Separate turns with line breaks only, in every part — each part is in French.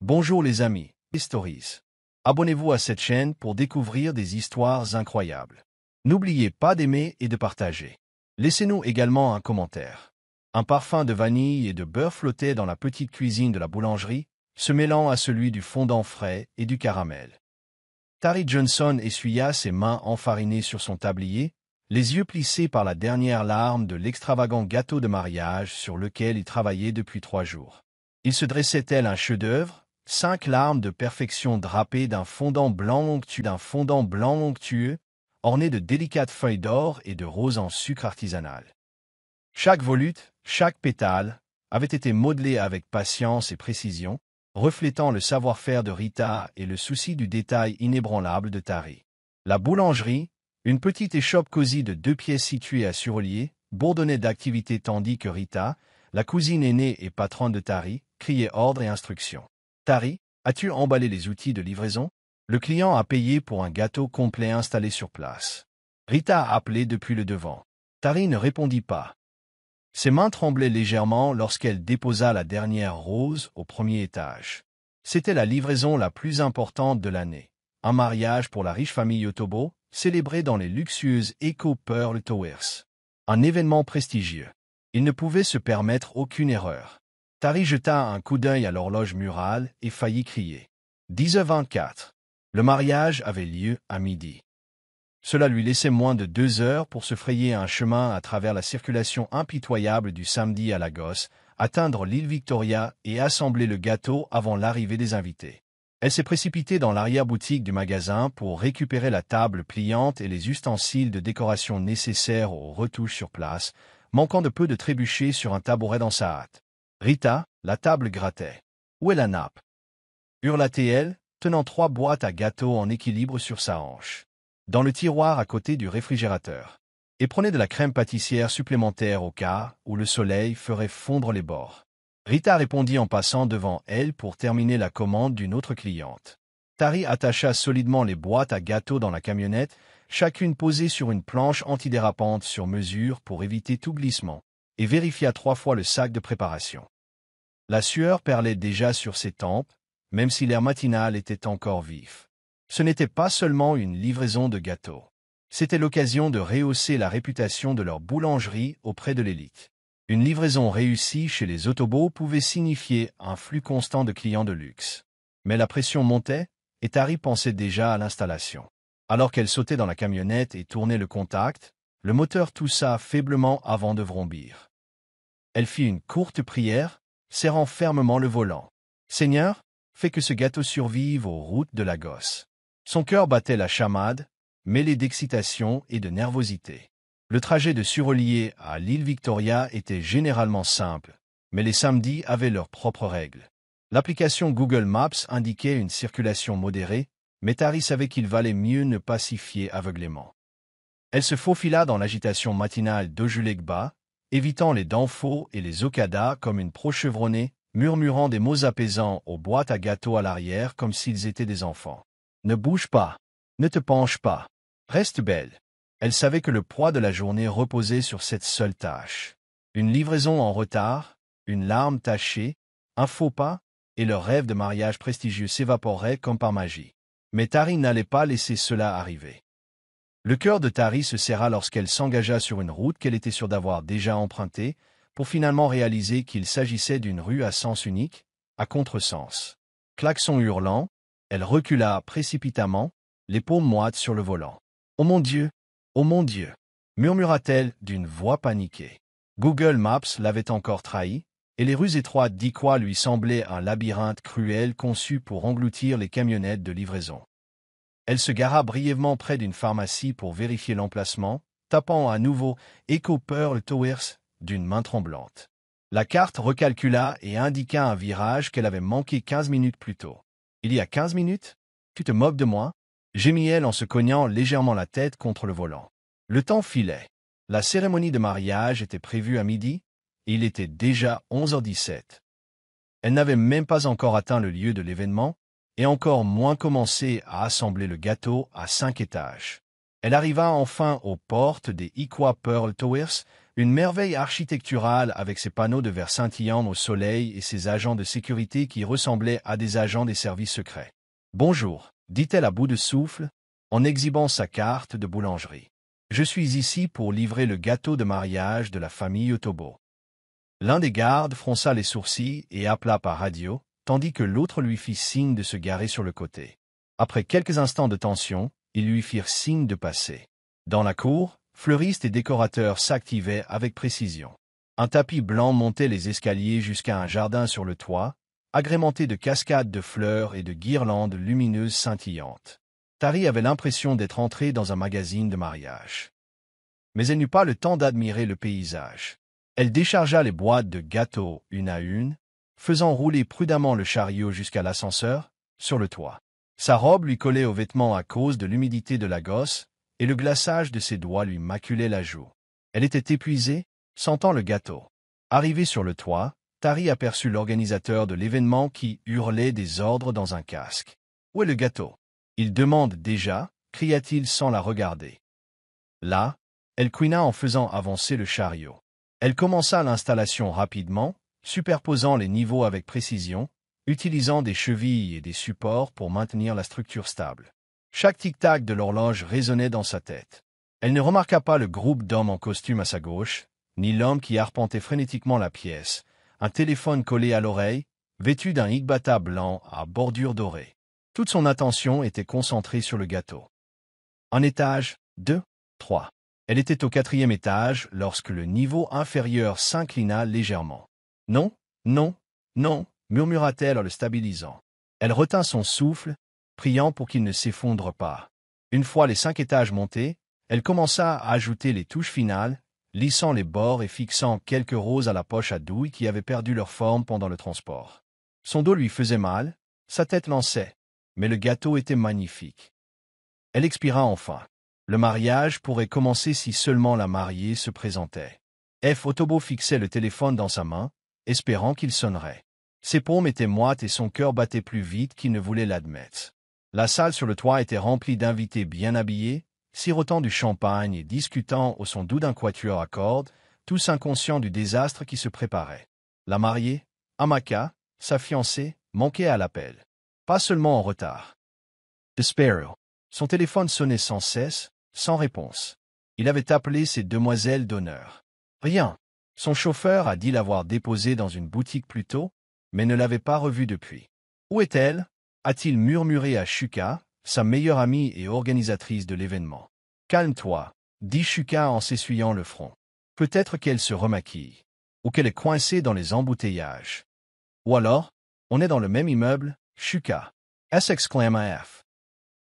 Bonjour les amis, Stories. Abonnez-vous à cette chaîne pour découvrir des histoires incroyables. N'oubliez pas d'aimer et de partager. Laissez-nous également un commentaire. Un parfum de vanille et de beurre flottait dans la petite cuisine de la boulangerie, se mêlant à celui du fondant frais et du caramel. Tari Johnson essuya ses mains enfarinées sur son tablier, les yeux plissés par la dernière larme de l'extravagant gâteau de mariage sur lequel il travaillait depuis 3 jours. Il se dressait tel un chef-d'œuvre, 5 larmes de perfection drapées d'un fondant blanc onctueux, orné de délicates feuilles d'or et de roses en sucre artisanal. Chaque volute, chaque pétale, avait été modelé avec patience et précision, reflétant le savoir-faire de Rita et le souci du détail inébranlable de Tari. La boulangerie, une petite échoppe cosy de 2 pièces située à Surelier, bourdonnait d'activité tandis que Rita, la cousine aînée et patronne de Tari, criait ordre et instruction. « Tari, as-tu emballé les outils de livraison ?» Le client a payé pour un gâteau complet installé sur place. Rita a appelé depuis le devant. Tari ne répondit pas. Ses mains tremblaient légèrement lorsqu'elle déposa la dernière rose au premier étage. C'était la livraison la plus importante de l'année. Un mariage pour la riche famille Otobo, célébré dans les luxueuses Echo Pearl Towers. Un événement prestigieux. Il ne pouvait se permettre aucune erreur. Tari jeta un coup d'œil à l'horloge murale et faillit crier. 10h24. Le mariage avait lieu à midi. Cela lui laissait moins de 2 heures pour se frayer un chemin à travers la circulation impitoyable du samedi à Lagos, atteindre l'île Victoria et assembler le gâteau avant l'arrivée des invités. Elle s'est précipitée dans l'arrière-boutique du magasin pour récupérer la table pliante et les ustensiles de décoration nécessaires aux retouches sur place, manquant de peu de trébucher sur un tabouret dans sa hâte. Rita, la table grattait. « Où est la nappe » hurla-t-elle, tenant 3 boîtes à gâteaux en équilibre sur sa hanche. Dans le tiroir à côté du réfrigérateur. Et prenez de la crème pâtissière supplémentaire au cas où le soleil ferait fondre les bords. Rita répondit en passant devant elle pour terminer la commande d'une autre cliente. Tari attacha solidement les boîtes à gâteaux dans la camionnette, chacune posée sur une planche antidérapante sur mesure pour éviter tout glissement, et vérifia 3 fois le sac de préparation. La sueur perlait déjà sur ses tempes, même si l'air matinal était encore vif. Ce n'était pas seulement une livraison de gâteaux. C'était l'occasion de rehausser la réputation de leur boulangerie auprès de l'élite. Une livraison réussie chez les Otobo pouvait signifier un flux constant de clients de luxe. Mais la pression montait, et Tari pensait déjà à l'installation. Alors qu'elle sautait dans la camionnette et tournait le contact, le moteur toussa faiblement avant de vrombir. Elle fit une courte prière, serrant fermement le volant. « Seigneur, fais que ce gâteau survive aux routes de Lagos. » Son cœur battait la chamade, mêlé d'excitation et de nervosité. Le trajet de Surelier à l'île Victoria était généralement simple, mais les samedis avaient leurs propres règles. L'application Google Maps indiquait une circulation modérée, mais Tari savait qu'il valait mieux ne pas s'y fier aveuglément. Elle se faufila dans l'agitation matinale d'Ojulegba, évitant les Danfo et les Okada comme une pro chevronnée, murmurant des mots apaisants aux boîtes à gâteaux à l'arrière comme s'ils étaient des enfants. Ne bouge pas, ne te penche pas, reste belle. Elle savait que le poids de la journée reposait sur cette seule tâche. Une livraison en retard, une larme tachée, un faux pas, et leur rêve de mariage prestigieux s'évaporerait comme par magie. Mais Tari n'allait pas laisser cela arriver. Le cœur de Tari se serra lorsqu'elle s'engagea sur une route qu'elle était sûre d'avoir déjà empruntée, pour finalement réaliser qu'il s'agissait d'une rue à sens unique, à contresens. Klaxon hurlant, elle recula précipitamment, les paumes moites sur le volant. « Oh mon Dieu! Oh mon Dieu !» murmura-t-elle d'une voix paniquée. Google Maps l'avait encore trahi, et les rues étroites d'Ikwa lui semblaient un labyrinthe cruel conçu pour engloutir les camionnettes de livraison. Elle se gara brièvement près d'une pharmacie pour vérifier l'emplacement, tapant à nouveau « Echo Pearl Towers » d'une main tremblante. La carte recalcula et indiqua un virage qu'elle avait manqué 15 minutes plus tôt. « Il y a 15 minutes? Tu te moques de moi ?» gémit-elle en se cognant légèrement la tête contre le volant. Le temps filait. La cérémonie de mariage était prévue à midi, et il était déjà 11h17. Elle n'avait même pas encore atteint le lieu de l'événement, et encore moins commencé à assembler le gâteau à 5 étages. Elle arriva enfin aux portes des Ikwa Pearl Towers, Une merveille architecturale avec ses panneaux de verre scintillant au soleil et ses agents de sécurité qui ressemblaient à des agents des services secrets. « Bonjour, dit-elle à bout de souffle, en exhibant sa carte de boulangerie. Je suis ici pour livrer le gâteau de mariage de la famille Otobo. L'un des gardes fronça les sourcils et appela par radio, tandis que l'autre lui fit signe de se garer sur le côté. Après quelques instants de tension, ils lui firent signe de passer. Dans la cour, fleuristes et décorateurs s'activaient avec précision. Un tapis blanc montait les escaliers jusqu'à un jardin sur le toit, agrémenté de cascades de fleurs et de guirlandes lumineuses scintillantes. Tari avait l'impression d'être entrée dans un magazine de mariage. Mais elle n'eut pas le temps d'admirer le paysage. Elle déchargea les boîtes de gâteaux une à une, faisant rouler prudemment le chariot jusqu'à l'ascenseur, sur le toit. Sa robe lui collait aux vêtements à cause de l'humidité de la gosse, et le glaçage de ses doigts lui maculait la joue. Elle était épuisée, sentant le gâteau. Arrivée sur le toit, Tari aperçut l'organisateur de l'événement qui hurlait des ordres dans un casque. « Où est le gâteau ?» « Il demande déjà, cria-t-il sans la regarder. Là, elle couina en faisant avancer le chariot. Elle commença l'installation rapidement, superposant les niveaux avec précision, utilisant des chevilles et des supports pour maintenir la structure stable. Chaque tic-tac de l'horloge résonnait dans sa tête. Elle ne remarqua pas le groupe d'hommes en costume à sa gauche, ni l'homme qui arpentait frénétiquement la pièce, un téléphone collé à l'oreille, vêtu d'un higbata blanc à bordure dorée. Toute son attention était concentrée sur le gâteau. Un étage, 2, 3. Elle était au 4e étage lorsque le niveau inférieur s'inclina légèrement. « Non, non, non » murmura-t-elle en le stabilisant. Elle retint son souffle, priant pour qu'il ne s'effondre pas. Une fois les 5 étages montés, elle commença à ajouter les touches finales, lissant les bords et fixant quelques roses à la poche à douille qui avaient perdu leur forme pendant le transport. Son dos lui faisait mal, sa tête lançait, mais le gâteau était magnifique. Elle expira enfin. Le mariage pourrait commencer si seulement la mariée se présentait. F. Otobo fixait le téléphone dans sa main, espérant qu'il sonnerait. Ses paumes étaient moites et son cœur battait plus vite qu'il ne voulait l'admettre. La salle sur le toit était remplie d'invités bien habillés, sirotant du champagne et discutant au son doux d'un quatuor à cordes, tous inconscients du désastre qui se préparait. La mariée, Amaka, sa fiancée, manquait à l'appel. Pas seulement en retard. Despero. Son téléphone sonnait sans cesse, sans réponse. Il avait appelé ses demoiselles d'honneur. Rien. Son chauffeur a dit l'avoir déposée dans une boutique plus tôt, mais ne l'avait pas revue depuis. Où est-elle? A-t-il murmuré à Shuka, sa meilleure amie et organisatrice de l'événement. Calme-toi, dit Shuka en s'essuyant le front. Peut-être qu'elle se remaquille. Ou qu'elle est coincée dans les embouteillages. Ou alors, on est dans le même immeuble, Shuka. S'exclama F.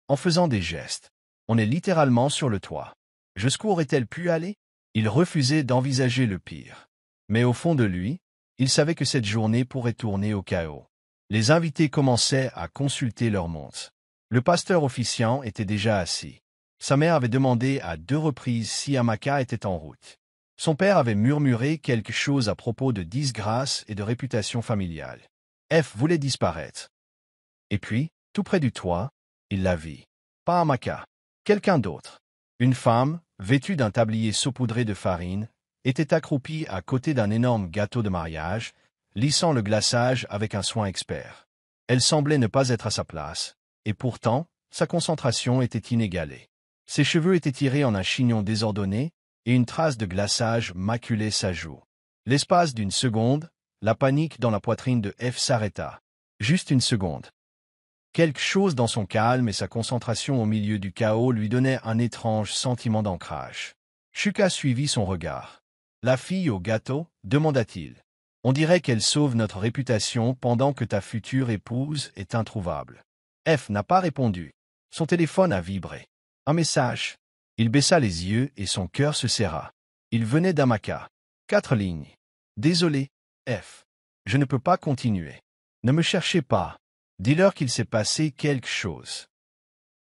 En faisant des gestes. On est littéralement sur le toit. Jusqu'où aurait-elle pu aller? Il refusait d'envisager le pire. Mais au fond de lui, il savait que cette journée pourrait tourner au chaos. Les invités commençaient à consulter leurs montres. Le pasteur officiant était déjà assis. Sa mère avait demandé à 2 reprises si Amaka était en route. Son père avait murmuré quelque chose à propos de disgrâce et de réputation familiale. F voulait disparaître. Et puis, tout près du toit, il la vit. Pas Amaka. Quelqu'un d'autre. Une femme, vêtue d'un tablier saupoudré de farine, était accroupie à côté d'un énorme gâteau de mariage, lissant le glaçage avec un soin expert. Elle semblait ne pas être à sa place, et pourtant, sa concentration était inégalée. Ses cheveux étaient tirés en un chignon désordonné, et une trace de glaçage maculait sa joue. L'espace d'une seconde, la panique dans la poitrine de F s'arrêta. Juste une seconde. Quelque chose dans son calme et sa concentration au milieu du chaos lui donnait un étrange sentiment d'ancrage. Shuka suivit son regard. « La fille au gâteau ?» demanda-t-il. « On dirait qu'elle sauve notre réputation pendant que ta future épouse est introuvable. » F n'a pas répondu. Son téléphone a vibré. Un message. Il baissa les yeux et son cœur se serra. Il venait d'Amaka. 4 lignes. « Désolé, F. Je ne peux pas continuer. Ne me cherchez pas. Dis-leur qu'il s'est passé quelque chose.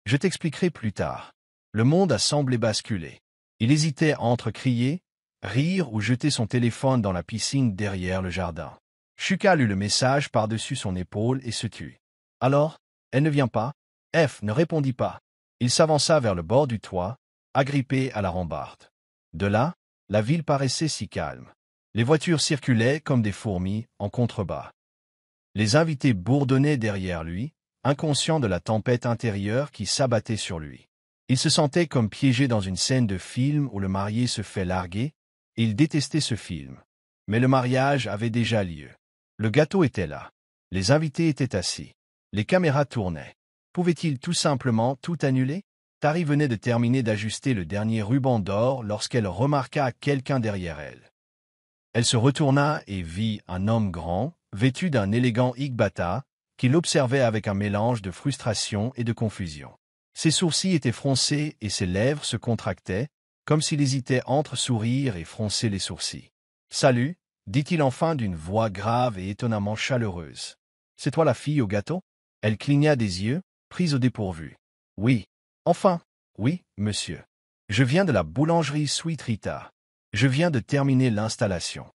Je t'expliquerai plus tard. » Le monde a semblé basculer. Il hésitait entre crier, rire ou jeter son téléphone dans la piscine derrière le jardin. Shuka lut le message par-dessus son épaule et se tut. « Alors, elle ne vient pas ?» F ne répondit pas. Il s'avança vers le bord du toit, agrippé à la rambarde. De là, La ville paraissait si calme. Les voitures circulaient comme des fourmis en contrebas. Les invités bourdonnaient derrière lui, inconscients de la tempête intérieure qui s'abattait sur lui. Il se sentait comme piégé dans une scène de film où le marié se fait larguer, et il détestait ce film. Mais le mariage avait déjà lieu. Le gâteau était là. Les invités étaient assis. Les caméras tournaient. Pouvait-il tout simplement tout annuler? Tari venait de terminer d'ajuster le dernier ruban d'or lorsqu'elle remarqua quelqu'un derrière elle. Elle se retourna et vit un homme grand, vêtu d'un élégant igbata, qui l'observait avec un mélange de frustration et de confusion. Ses sourcils étaient froncés et ses lèvres se contractaient, comme s'il hésitait entre sourire et froncer les sourcils. « Salut » dit-il enfin d'une voix grave et étonnamment chaleureuse. « C'est toi la fille au gâteau ?» Elle cligna des yeux, prise au dépourvu. « Oui. Enfin, oui, monsieur. Je viens de la boulangerie Sweet Rita. Je viens de terminer l'installation.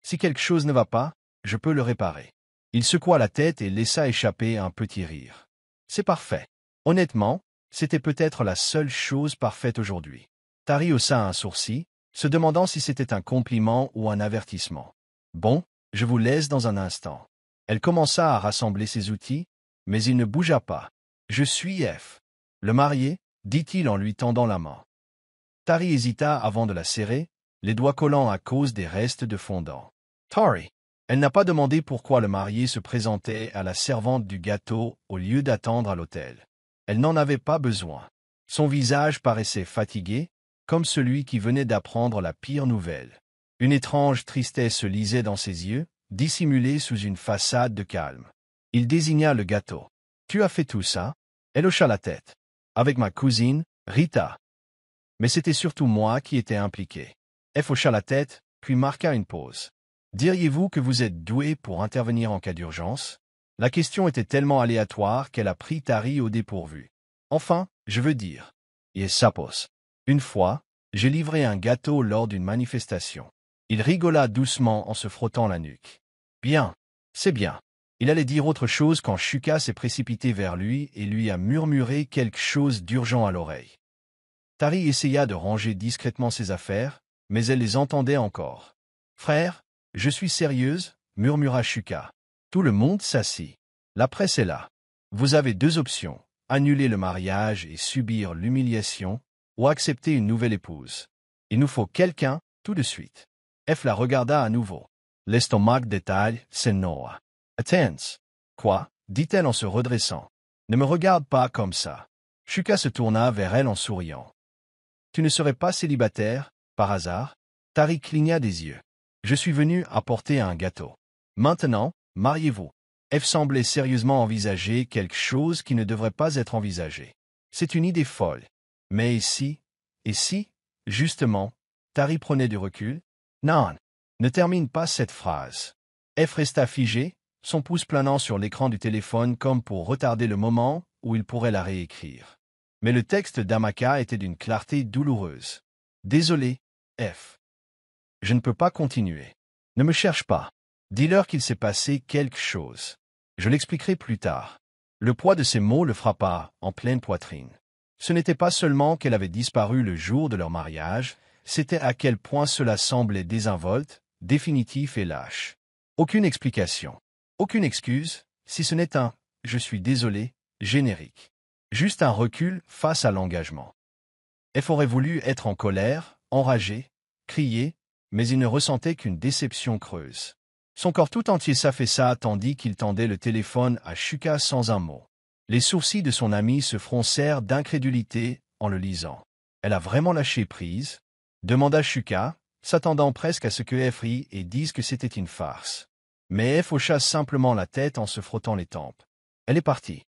Si quelque chose ne va pas, je peux le réparer. » Il secoua la tête et laissa échapper un petit rire. « C'est parfait. Honnêtement, c'était peut-être la seule chose parfaite aujourd'hui. » Tari haussa un sourcil, se demandant si c'était un compliment ou un avertissement. « Bon, je vous laisse dans un instant. » Elle commença à rassembler ses outils, mais il ne bougea pas. « Je suis F. Le marié, » dit-il en lui tendant la main. Tari hésita avant de la serrer, les doigts collants à cause des restes de fondant. « Tari !» Elle n'a pas demandé pourquoi le marié se présentait à la servante du gâteau au lieu d'attendre à l'hôtel. Elle n'en avait pas besoin. Son visage paraissait fatigué, comme celui qui venait d'apprendre la pire nouvelle. Une étrange tristesse se lisait dans ses yeux, dissimulée sous une façade de calme. Il désigna le gâteau. « Tu as fait tout ça ?» Elle hocha la tête. « Avec ma cousine, Rita. » Mais c'était surtout moi qui étais impliqué. Elle hocha la tête, puis marqua une pause. « Diriez-vous que vous êtes doué pour intervenir en cas d'urgence ?» La question était tellement aléatoire qu'elle a pris Tari au dépourvu. « Enfin, je veux dire. Et sapos. Une fois, j'ai livré un gâteau lors d'une manifestation. » Il rigola doucement en se frottant la nuque. « Bien, c'est bien. » Il allait dire autre chose quand Shuka s'est précipité vers lui et lui a murmuré quelque chose d'urgent à l'oreille. Tari essaya de ranger discrètement ses affaires, mais elle les entendait encore. « Frère, je suis sérieuse, » murmura Shuka. Tout le monde s'assit. La presse est là. Vous avez deux options, annuler le mariage et subir l'humiliation, ou accepter une nouvelle épouse. Il nous faut quelqu'un, tout de suite. F la regarda à nouveau. L'estomac détaille, c'est Noah. Attends. Quoi? Dit-elle en se redressant. Ne me regarde pas comme ça. Shuka se tourna vers elle en souriant. Tu ne serais pas célibataire, par hasard? Tari cligna des yeux. Je suis venu apporter un gâteau. Maintenant, mariez-vous. F semblait sérieusement envisager quelque chose qui ne devrait pas être envisagé. C'est une idée folle. Mais et si, justement, Tari prenait du recul? Non, ne termine pas cette phrase. F resta figé, son pouce planant sur l'écran du téléphone comme pour retarder le moment où il pourrait la réécrire. Mais le texte d'Amaka était d'une clarté douloureuse. Désolé, F. Je ne peux pas continuer. Ne me cherche pas. Dis-leur qu'il s'est passé quelque chose. Je l'expliquerai plus tard. Le poids de ces mots le frappa en pleine poitrine. Ce n'était pas seulement qu'elle avait disparu le jour de leur mariage, c'était à quel point cela semblait désinvolte, définitif et lâche. Aucune explication. Aucune excuse, si ce n'est un « je suis désolé » générique. Juste un recul face à l'engagement. F aurait voulu être en colère, enragé, crier, mais il ne ressentait qu'une déception creuse. Son corps tout entier s'affaissa tandis qu'il tendait le téléphone à Shuka sans un mot. Les sourcils de son ami se froncèrent d'incrédulité en le lisant. « Elle a vraiment lâché prise ?» demanda Shuka, s'attendant presque à ce que F rie et dise que c'était une farce. Mais F hocha simplement la tête en se frottant les tempes. Elle est partie.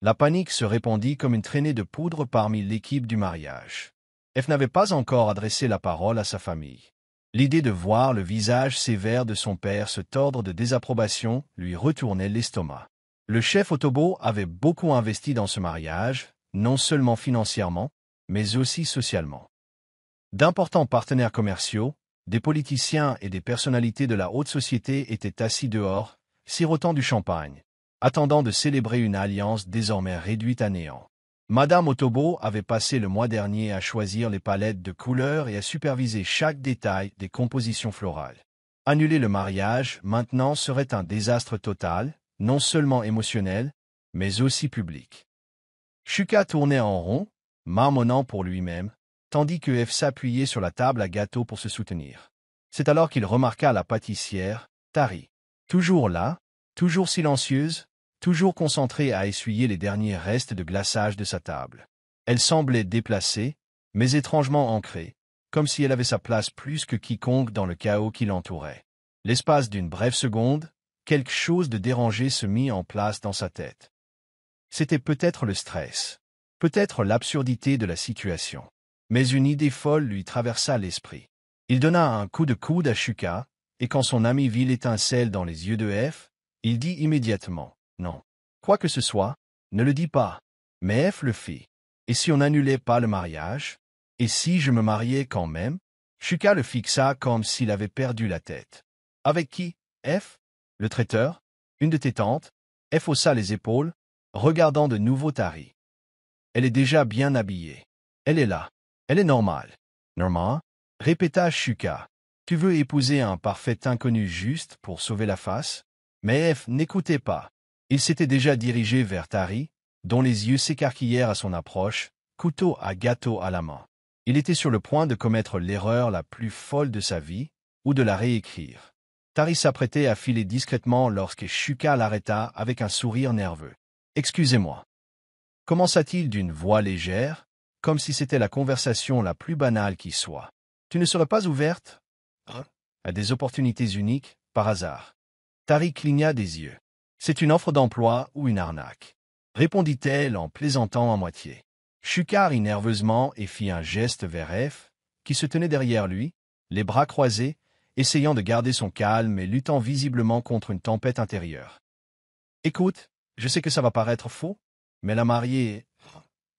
La panique se répandit comme une traînée de poudre parmi l'équipe du mariage. F n'avait pas encore adressé la parole à sa famille. L'idée de voir le visage sévère de son père se tordre de désapprobation lui retournait l'estomac. Le chef Otobo avait beaucoup investi dans ce mariage, non seulement financièrement, mais aussi socialement. D'importants partenaires commerciaux, des politiciens et des personnalités de la haute société étaient assis dehors, sirotant du champagne, attendant de célébrer une alliance désormais réduite à néant. Madame Otobo avait passé le mois dernier à choisir les palettes de couleurs et à superviser chaque détail des compositions florales. Annuler le mariage maintenant serait un désastre total, non seulement émotionnel, mais aussi public. Shuka tournait en rond, marmonnant pour lui-même, tandis que F s'appuyait sur la table à gâteaux pour se soutenir. C'est alors qu'il remarqua la pâtissière, Tari. Toujours là, toujours silencieuse, toujours concentrée à essuyer les derniers restes de glaçage de sa table. Elle semblait déplacée, mais étrangement ancrée, comme si elle avait sa place plus que quiconque dans le chaos qui l'entourait. L'espace d'une brève seconde, quelque chose de dérangé se mit en place dans sa tête. C'était peut-être le stress, peut-être l'absurdité de la situation. Mais une idée folle lui traversa l'esprit. Il donna un coup de coude à Shuka, et quand son ami vit l'étincelle dans les yeux de F, il dit immédiatement « Non. Quoi que ce soit, ne le dis pas. » Mais F le fit. Et si on n'annulait pas le mariage? Et si je me mariais quand même? Shuka le fixa comme s'il avait perdu la tête. Avec qui? F? Le traiteur? Une de tes tantes? F haussa les épaules, regardant de nouveau Tari. Elle est déjà bien habillée. Elle est là. Elle est normale. Norma? Répéta Shuka. Tu veux épouser un parfait inconnu juste pour sauver la face? Mais F n'écoutait pas. Il s'était déjà dirigé vers Tari, dont les yeux s'écarquillèrent à son approche, couteau à gâteau à la main. Il était sur le point de commettre l'erreur la plus folle de sa vie, ou de la réécrire. Tari s'apprêtait à filer discrètement lorsque Shuka l'arrêta avec un sourire nerveux. « Excusez-moi. » Commença-t-il d'une voix légère, comme si c'était la conversation la plus banale qui soit. « Tu ne serais pas ouverte à des opportunités uniques, par hasard? » Tari cligna des yeux. « C'est une offre d'emploi ou une arnaque? » répondit-elle en plaisantant à moitié. Shuka rit nerveusement et fit un geste vers F, qui se tenait derrière lui, les bras croisés, essayant de garder son calme et luttant visiblement contre une tempête intérieure. « Écoute, je sais que ça va paraître faux, mais la mariée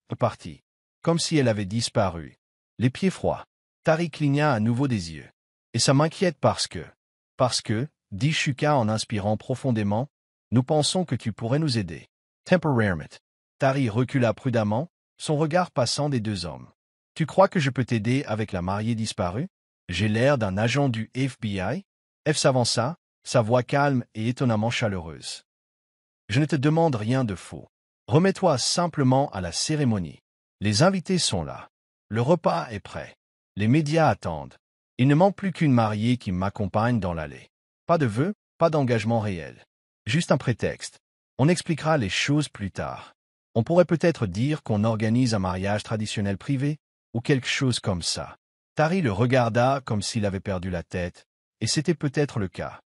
est partie, comme si elle avait disparu. Les pieds froids. » Tari cligna à nouveau des yeux. « Et ça m'inquiète parce que, dit Shuka en inspirant profondément, nous pensons que tu pourrais nous aider. Temporarily. » Tari recula prudemment, son regard passant des deux hommes. « Tu crois que je peux t'aider avec la mariée disparue? J'ai l'air d'un agent du FBI? » F s'avança, sa voix calme et étonnamment chaleureuse. « Je ne te demande rien de faux. Remets-toi simplement à la cérémonie. Les invités sont là. Le repas est prêt. Les médias attendent. Il ne manque plus qu'une mariée qui m'accompagne dans l'allée. Pas de vœux, pas d'engagement réel. Juste un prétexte. On expliquera les choses plus tard. On pourrait peut-être dire qu'on organise un mariage traditionnel privé, ou quelque chose comme ça. » Tari le regarda comme s'il avait perdu la tête, et c'était peut-être le cas.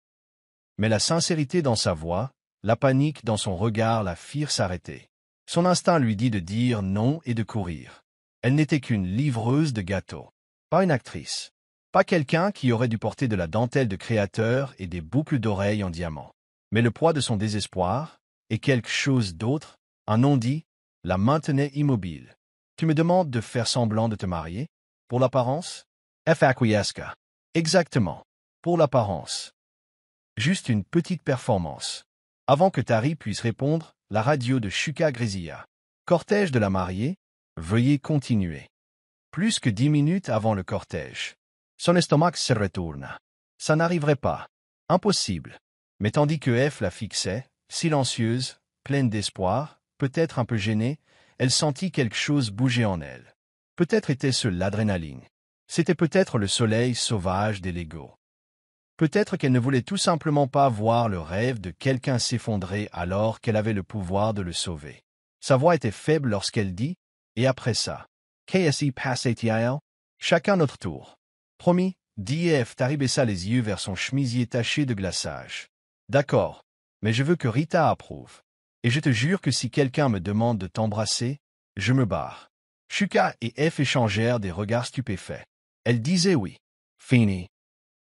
Mais la sincérité dans sa voix, la panique dans son regard la firent s'arrêter. Son instinct lui dit de dire non et de courir. Elle n'était qu'une livreuse de gâteaux, pas une actrice, pas quelqu'un qui aurait dû porter de la dentelle de créateur et des boucles d'oreilles en diamant. Mais le poids de son désespoir, et quelque chose d'autre, un non-dit, la maintenait immobile. « Tu me demandes de faire semblant de te marier? Pour l'apparence? » F acquiesca. « Exactement. Pour l'apparence. Juste une petite performance. » Avant que Tari puisse répondre, la radio de Shuka grésilla. « Cortège de la mariée, veuillez continuer. » Plus que 10 minutes avant le cortège. Son estomac se retourna. Ça n'arriverait pas. Impossible. Mais tandis que F la fixait, silencieuse, pleine d'espoir, peut-être un peu gênée, elle sentit quelque chose bouger en elle. Peut-être était-ce l'adrénaline. C'était peut-être le soleil sauvage des Legos. Peut-être qu'elle ne voulait tout simplement pas voir le rêve de quelqu'un s'effondrer alors qu'elle avait le pouvoir de le sauver. Sa voix était faible lorsqu'elle dit « Et après ça, KSI passait-il? Chacun notre tour. » Promis, dit F. Tari baissa les yeux vers son chemisier taché de glaçage. « D'accord, mais je veux que Rita approuve. Et je te jure que si quelqu'un me demande de t'embrasser, je me barre. » Shuka et F échangèrent des regards stupéfaits. Elle disait oui. Fini.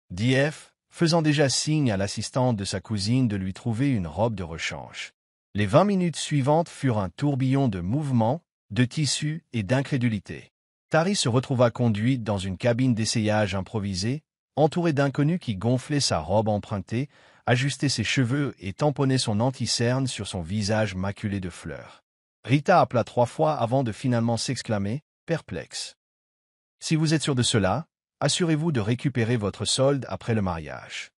Dit F, faisant déjà signe à l'assistante de sa cousine de lui trouver une robe de rechange. Les 20 minutes suivantes furent un tourbillon de mouvements, de tissus et d'incrédulité. Tari se retrouva conduite dans une cabine d'essayage improvisée, entourée d'inconnus qui gonflaient sa robe empruntée, ajustaient ses cheveux et tamponnaient son anti-cerne sur son visage maculé de fleurs. Rita appela 3 fois avant de finalement s'exclamer, perplexe. Si vous êtes sûr de cela, assurez-vous de récupérer votre solde après le mariage.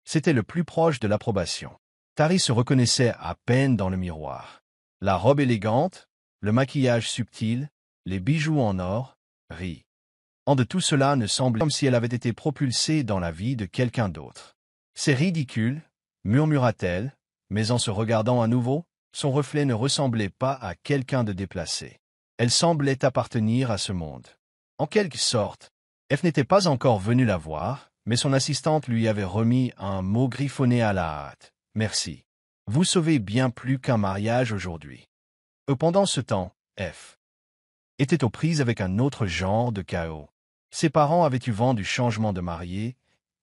C'était le plus proche de l'approbation. Tari se reconnaissait à peine dans le miroir. La robe élégante, le maquillage subtil, les bijoux en or, de tout cela ne semblait comme si elle avait été propulsée dans la vie de quelqu'un d'autre. C'est ridicule, murmura-t-elle, mais en se regardant à nouveau, son reflet ne ressemblait pas à quelqu'un de déplacé. Elle semblait appartenir à ce monde. En quelque sorte, F n'était pas encore venue la voir, mais son assistante lui avait remis un mot griffonné à la hâte. « Merci. Vous sauvez bien plus qu'un mariage aujourd'hui. » Pendant ce temps, F était aux prises avec un autre genre de chaos. Ses parents avaient eu vent du changement de mariée,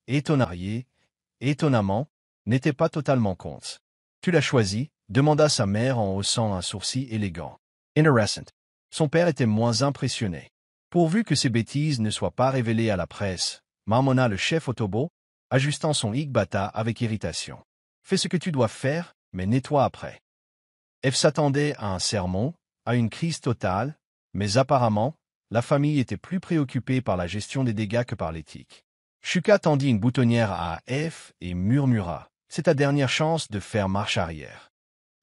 étonnamment, n'étaient pas totalement contre. « Tu l'as choisi ?» demanda sa mère en haussant un sourcil élégant. Intéressant. Son père était moins impressionné. Pourvu que ces bêtises ne soient pas révélées à la presse, marmonna le chef Otobo, ajustant son hic-bata avec irritation. Fais ce que tu dois faire, mais nettoie après. F s'attendait à un sermon, à une crise totale, mais apparemment, la famille était plus préoccupée par la gestion des dégâts que par l'éthique. Shuka tendit une boutonnière à F et murmura. C'est ta dernière chance de faire marche arrière.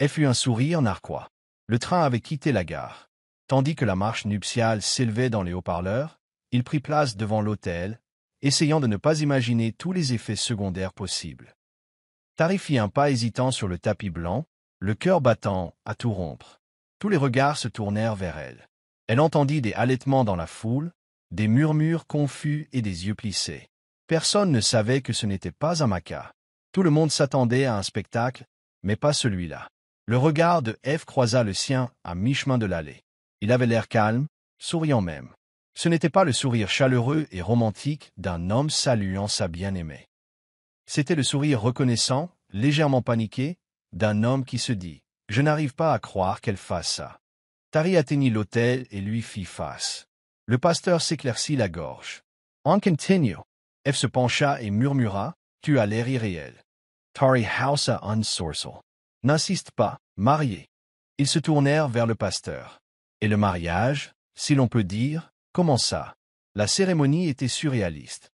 F eut un sourire narquois. Le train avait quitté la gare. Tandis que la marche nuptiale s'élevait dans les haut-parleurs, il prit place devant l'autel, essayant de ne pas imaginer tous les effets secondaires possibles. Tari fit un pas hésitant sur le tapis blanc, le cœur battant à tout rompre. Tous les regards se tournèrent vers elle. Elle entendit des halètements dans la foule, des murmures confus et des yeux plissés. Personne ne savait que ce n'était pas un maca. Tout le monde s'attendait à un spectacle, mais pas celui-là. Le regard de F croisa le sien à mi-chemin de l'allée. Il avait l'air calme, souriant même. Ce n'était pas le sourire chaleureux et romantique d'un homme saluant sa bien-aimée. C'était le sourire reconnaissant, légèrement paniqué, d'un homme qui se dit « Je n'arrive pas à croire qu'elle fasse ça ». Tari atteignit l'autel et lui fit face. Le pasteur s'éclaircit la gorge. « On continue ». F se pencha et murmura « Tu as l'air irréel ». Tari haussa un sourcil. « N'insiste pas, marié. » Ils se tournèrent vers le pasteur. Et le mariage, si l'on peut dire, commença. La cérémonie était surréaliste.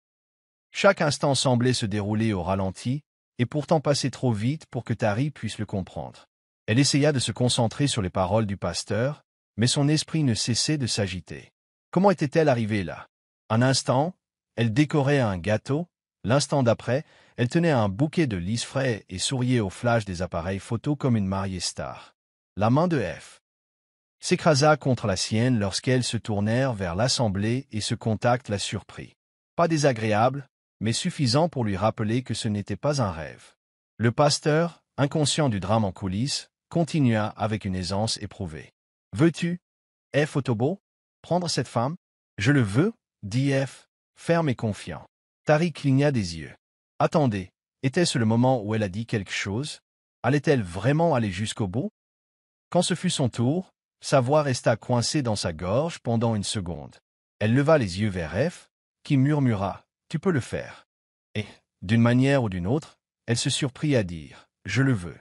Chaque instant semblait se dérouler au ralenti, et pourtant passer trop vite pour que Tari puisse le comprendre. Elle essaya de se concentrer sur les paroles du pasteur, mais son esprit ne cessait de s'agiter. Comment était-elle arrivée là? Un instant, elle décorait un gâteau, l'instant d'après, elle tenait un bouquet de lys frais et souriait au flash des appareils photo comme une mariée star. La main de F s'écrasa contre la sienne lorsqu'elles se tournèrent vers l'assemblée et ce contact la surprit. Pas désagréable, mais suffisant pour lui rappeler que ce n'était pas un rêve. Le pasteur, inconscient du drame en coulisses, continua avec une aisance éprouvée. « Veux-tu, F. Otobo, prendre cette femme? »« Je le veux, » dit F, ferme et confiant. Tari cligna des yeux. Attendez, était-ce le moment où elle a dit quelque chose? Allait-elle vraiment aller jusqu'au bout? Quand ce fut son tour, sa voix resta coincée dans sa gorge pendant une seconde. Elle leva les yeux vers F, qui murmura « Tu peux le faire. » Et, d'une manière ou d'une autre, elle se surprit à dire « Je le veux. »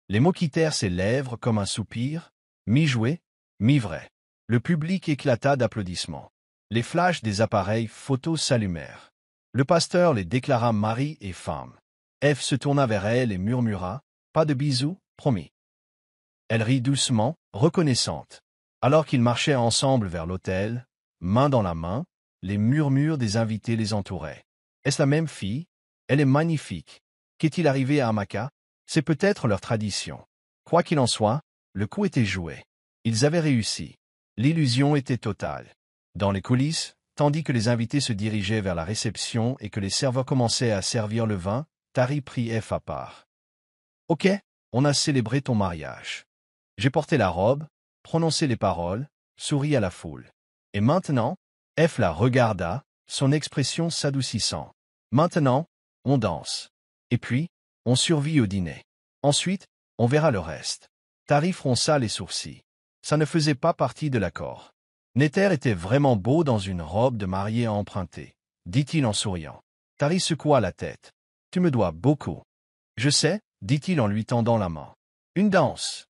Les mots quittèrent ses lèvres comme un soupir, mi-joué, mi-vrai. Le public éclata d'applaudissements. Les flashs des appareils photos s'allumèrent. Le pasteur les déclara mari et femme. F se tourna vers elle et murmura « Pas de bisous, promis. » Elle rit doucement, reconnaissante. Alors qu'ils marchaient ensemble vers l'autel, main dans la main, les murmures des invités les entouraient. « Est-ce la même fille? Elle est magnifique. Qu'est-il arrivé à Amaka? C'est peut-être leur tradition. » Quoi qu'il en soit, le coup était joué. Ils avaient réussi. L'illusion était totale. Dans les coulisses, tandis que les invités se dirigeaient vers la réception et que les serveurs commençaient à servir le vin, Tari prit F à part. « Ok, on a célébré ton mariage. J'ai porté la robe, prononcé les paroles, souri à la foule. Et maintenant, F la regarda, son expression s'adoucissant. Maintenant, on danse. Et puis, on survit au dîner. Ensuite, on verra le reste. Tari fronça les sourcils. Ça ne faisait pas partie de l'accord. Nether était vraiment beau dans une robe de mariée empruntée, dit-il en souriant. Tari secoua la tête. Tu me dois beaucoup. Je sais, dit-il en lui tendant la main. Une danse.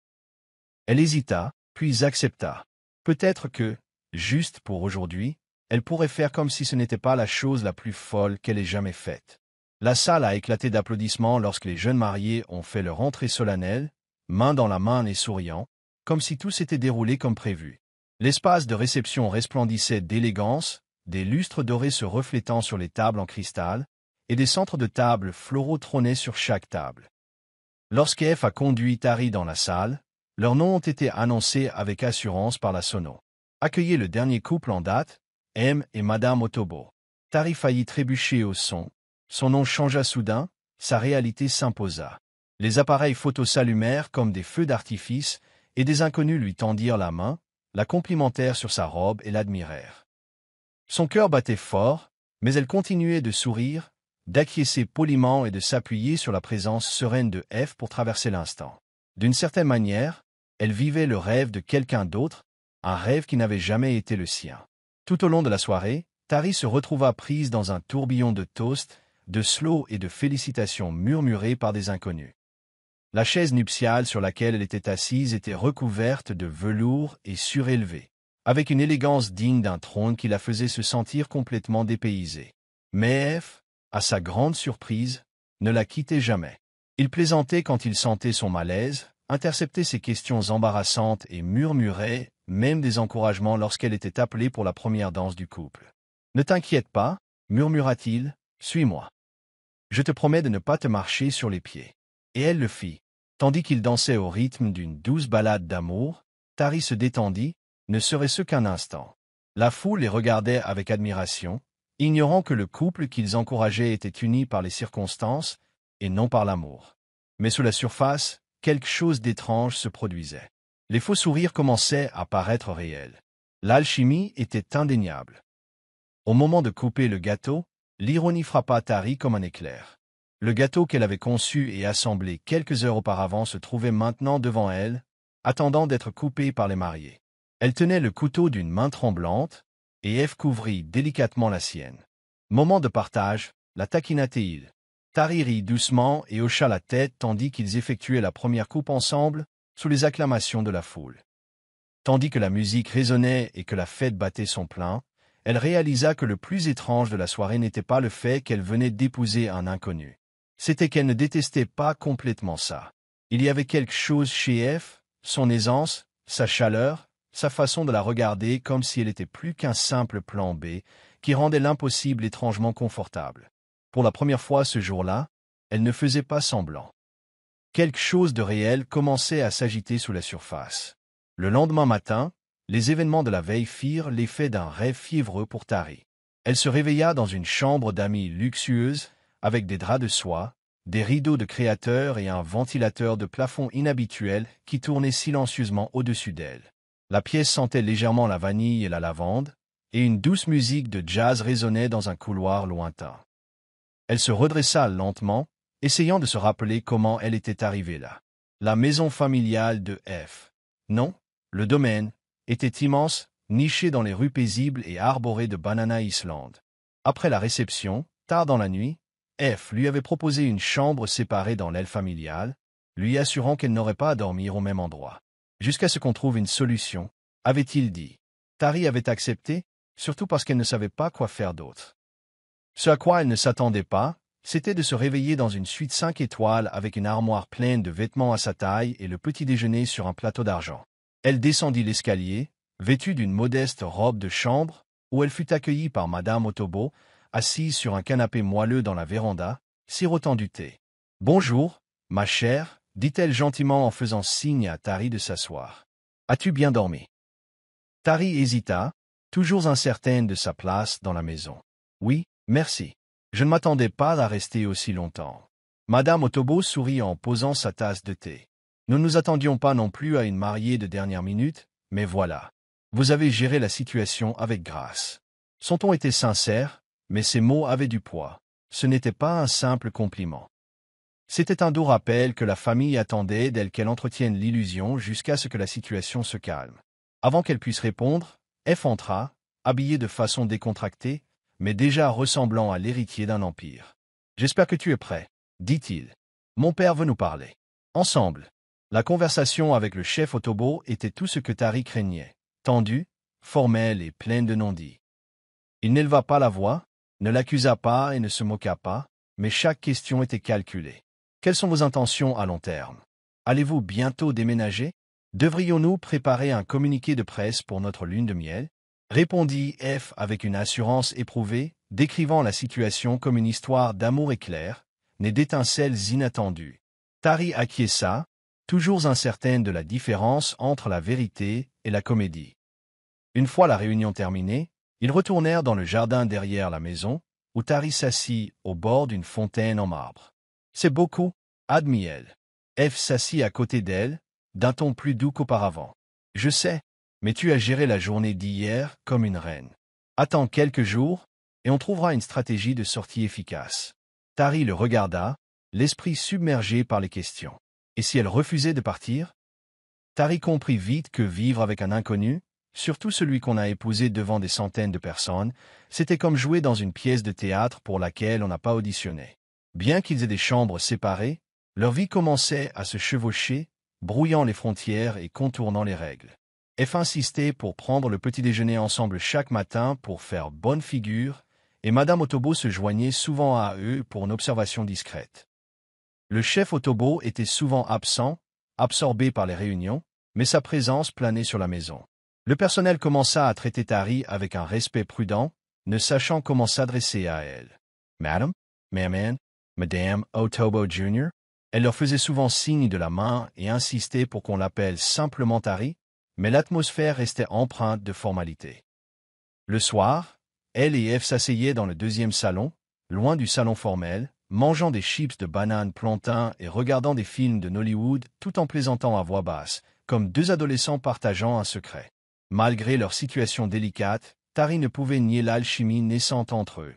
Elle hésita, puis accepta. Peut-être que, juste pour aujourd'hui, elle pourrait faire comme si ce n'était pas la chose la plus folle qu'elle ait jamais faite. La salle a éclaté d'applaudissements lorsque les jeunes mariés ont fait leur entrée solennelle, main dans la main et souriant, comme si tout s'était déroulé comme prévu. L'espace de réception resplendissait d'élégance, des lustres dorés se reflétant sur les tables en cristal, et des centres de table floraux trônaient sur chaque table. Lorsqu'Ef a conduit Tari dans la salle, leurs noms ont été annoncés avec assurance par la sono. Accueillez le dernier couple en date, M et Madame Otobo. Tari faillit trébucher au son. Son nom changea soudain, sa réalité s'imposa. Les appareils photos s'allumèrent comme des feux d'artifice, et des inconnus lui tendirent la main, la complimentèrent sur sa robe et l'admirèrent. Son cœur battait fort, mais elle continuait de sourire, d'acquiescer poliment et de s'appuyer sur la présence sereine de F pour traverser l'instant. D'une certaine manière, elle vivait le rêve de quelqu'un d'autre, un rêve qui n'avait jamais été le sien. Tout au long de la soirée, Tari se retrouva prise dans un tourbillon de toasts, de slow et de félicitations murmurées par des inconnus. La chaise nuptiale sur laquelle elle était assise était recouverte de velours et surélevée, avec une élégance digne d'un trône qui la faisait se sentir complètement dépaysée. Mais F, à sa grande surprise, ne la quittait jamais. Il plaisantait quand il sentait son malaise, interceptait ses questions embarrassantes et murmurait même des encouragements lorsqu'elle était appelée pour la première danse du couple. « Ne t'inquiète pas, murmura-t-il, suis-moi. Je te promets de ne pas te marcher sur les pieds. » Et elle le fit. Tandis qu'il dansait au rythme d'une douce ballade d'amour, Tari se détendit, ne serait-ce qu'un instant. La foule les regardait avec admiration, ignorant que le couple qu'ils encourageaient était uni par les circonstances et non par l'amour. Mais sous la surface, quelque chose d'étrange se produisait. Les faux sourires commençaient à paraître réels. L'alchimie était indéniable. Au moment de couper le gâteau, l'ironie frappa Tari comme un éclair. Le gâteau qu'elle avait conçu et assemblé quelques heures auparavant se trouvait maintenant devant elle, attendant d'être coupé par les mariés. Elle tenait le couteau d'une main tremblante, et F couvrit délicatement la sienne. Moment de partage, la taquina-t-il. Tari rit doucement et hocha la tête tandis qu'ils effectuaient la première coupe ensemble, sous les acclamations de la foule. Tandis que la musique résonnait et que la fête battait son plein, elle réalisa que le plus étrange de la soirée n'était pas le fait qu'elle venait d'épouser un inconnu. C'était qu'elle ne détestait pas complètement ça. Il y avait quelque chose chez F, son aisance, sa chaleur, sa façon de la regarder comme si elle était plus qu'un simple plan B, qui rendait l'impossible étrangement confortable. Pour la première fois ce jour-là, elle ne faisait pas semblant. Quelque chose de réel commençait à s'agiter sous la surface. Le lendemain matin, les événements de la veille firent l'effet d'un rêve fiévreux pour Tari. Elle se réveilla dans une chambre d'amis luxueuse, avec des draps de soie, des rideaux de créateur et un ventilateur de plafond inhabituel qui tournait silencieusement au-dessus d'elle. La pièce sentait légèrement la vanille et la lavande, et une douce musique de jazz résonnait dans un couloir lointain. Elle se redressa lentement, essayant de se rappeler comment elle était arrivée là. La maison familiale de F. Non, le domaine, était immense, niché dans les rues paisibles et arboré de Banana Island. Après la réception, tard dans la nuit, F lui avait proposé une chambre séparée dans l'aile familiale, lui assurant qu'elle n'aurait pas à dormir au même endroit. Jusqu'à ce qu'on trouve une solution, avait-il dit. Tari avait accepté, surtout parce qu'elle ne savait pas quoi faire d'autre. Ce à quoi elle ne s'attendait pas, c'était de se réveiller dans une suite 5 étoiles avec une armoire pleine de vêtements à sa taille et le petit déjeuner sur un plateau d'argent. Elle descendit l'escalier, vêtue d'une modeste robe de chambre, où elle fut accueillie par Madame Otobo, assise sur un canapé moelleux dans la véranda, sirotant du thé. « Bonjour, ma chère, dit-elle gentiment en faisant signe à Tari de s'asseoir. « As-tu bien dormi ?» Tari hésita, toujours incertaine de sa place dans la maison. « Oui, merci. Je ne m'attendais pas à rester aussi longtemps. » Madame Otobo sourit en posant sa tasse de thé. « Nous ne nous attendions pas non plus à une mariée de dernière minute, mais voilà. Vous avez géré la situation avec grâce. » Son ton était sincère, mais ses mots avaient du poids. Ce n'était pas un simple compliment. C'était un doux rappel que la famille attendait d'elle qu'elle entretienne l'illusion jusqu'à ce que la situation se calme. Avant qu'elle puisse répondre, F entra, habillé de façon décontractée, mais déjà ressemblant à l'héritier d'un empire. « J'espère que tu es prêt, dit-il. Mon père veut nous parler. Ensemble. » La conversation avec le chef Otobo était tout ce que Tari craignait, tendue, formelle et pleine de non-dits. Il n'éleva pas la voix, ne l'accusa pas et ne se moqua pas, mais chaque question était calculée. Quelles sont vos intentions à long terme? Allez-vous bientôt déménager? Devrions-nous préparer un communiqué de presse pour notre lune de miel? Répondit F avec une assurance éprouvée, décrivant la situation comme une histoire d'amour éclair, née d'étincelles inattendues. Tari acquiesça, toujours incertaine de la différence entre la vérité et la comédie. Une fois la réunion terminée, ils retournèrent dans le jardin derrière la maison, où Tari s'assit au bord d'une fontaine en marbre. « C'est beaucoup, » admit-elle. F s'assit à côté d'elle, d'un ton plus doux qu'auparavant. « Je sais, mais tu as géré la journée d'hier comme une reine. Attends quelques jours, et on trouvera une stratégie de sortie efficace. » Tari le regarda, l'esprit submergé par les questions. Et si elle refusait de partir? Tari comprit vite que vivre avec un inconnu, surtout celui qu'on a épousé devant des centaines de personnes, c'était comme jouer dans une pièce de théâtre pour laquelle on n'a pas auditionné. Bien qu'ils aient des chambres séparées, leur vie commençait à se chevaucher, brouillant les frontières et contournant les règles. F insistait pour prendre le petit déjeuner ensemble chaque matin pour faire bonne figure, et Madame Otobo se joignait souvent à eux pour une observation discrète. Le chef Otobo était souvent absent, absorbé par les réunions, mais sa présence planait sur la maison. Le personnel commença à traiter Tari avec un respect prudent, ne sachant comment s'adresser à elle. « Madame, Maman, Madame Otobo Jr. » Elle leur faisait souvent signe de la main et insistait pour qu'on l'appelle simplement Tari, mais l'atmosphère restait empreinte de formalité. Le soir, elle et F s'asseyaient dans le deuxième salon, loin du salon formel, mangeant des chips de bananes plantain et regardant des films de Nollywood tout en plaisantant à voix basse, comme deux adolescents partageant un secret. Malgré leur situation délicate, Tari ne pouvait nier l'alchimie naissante entre eux.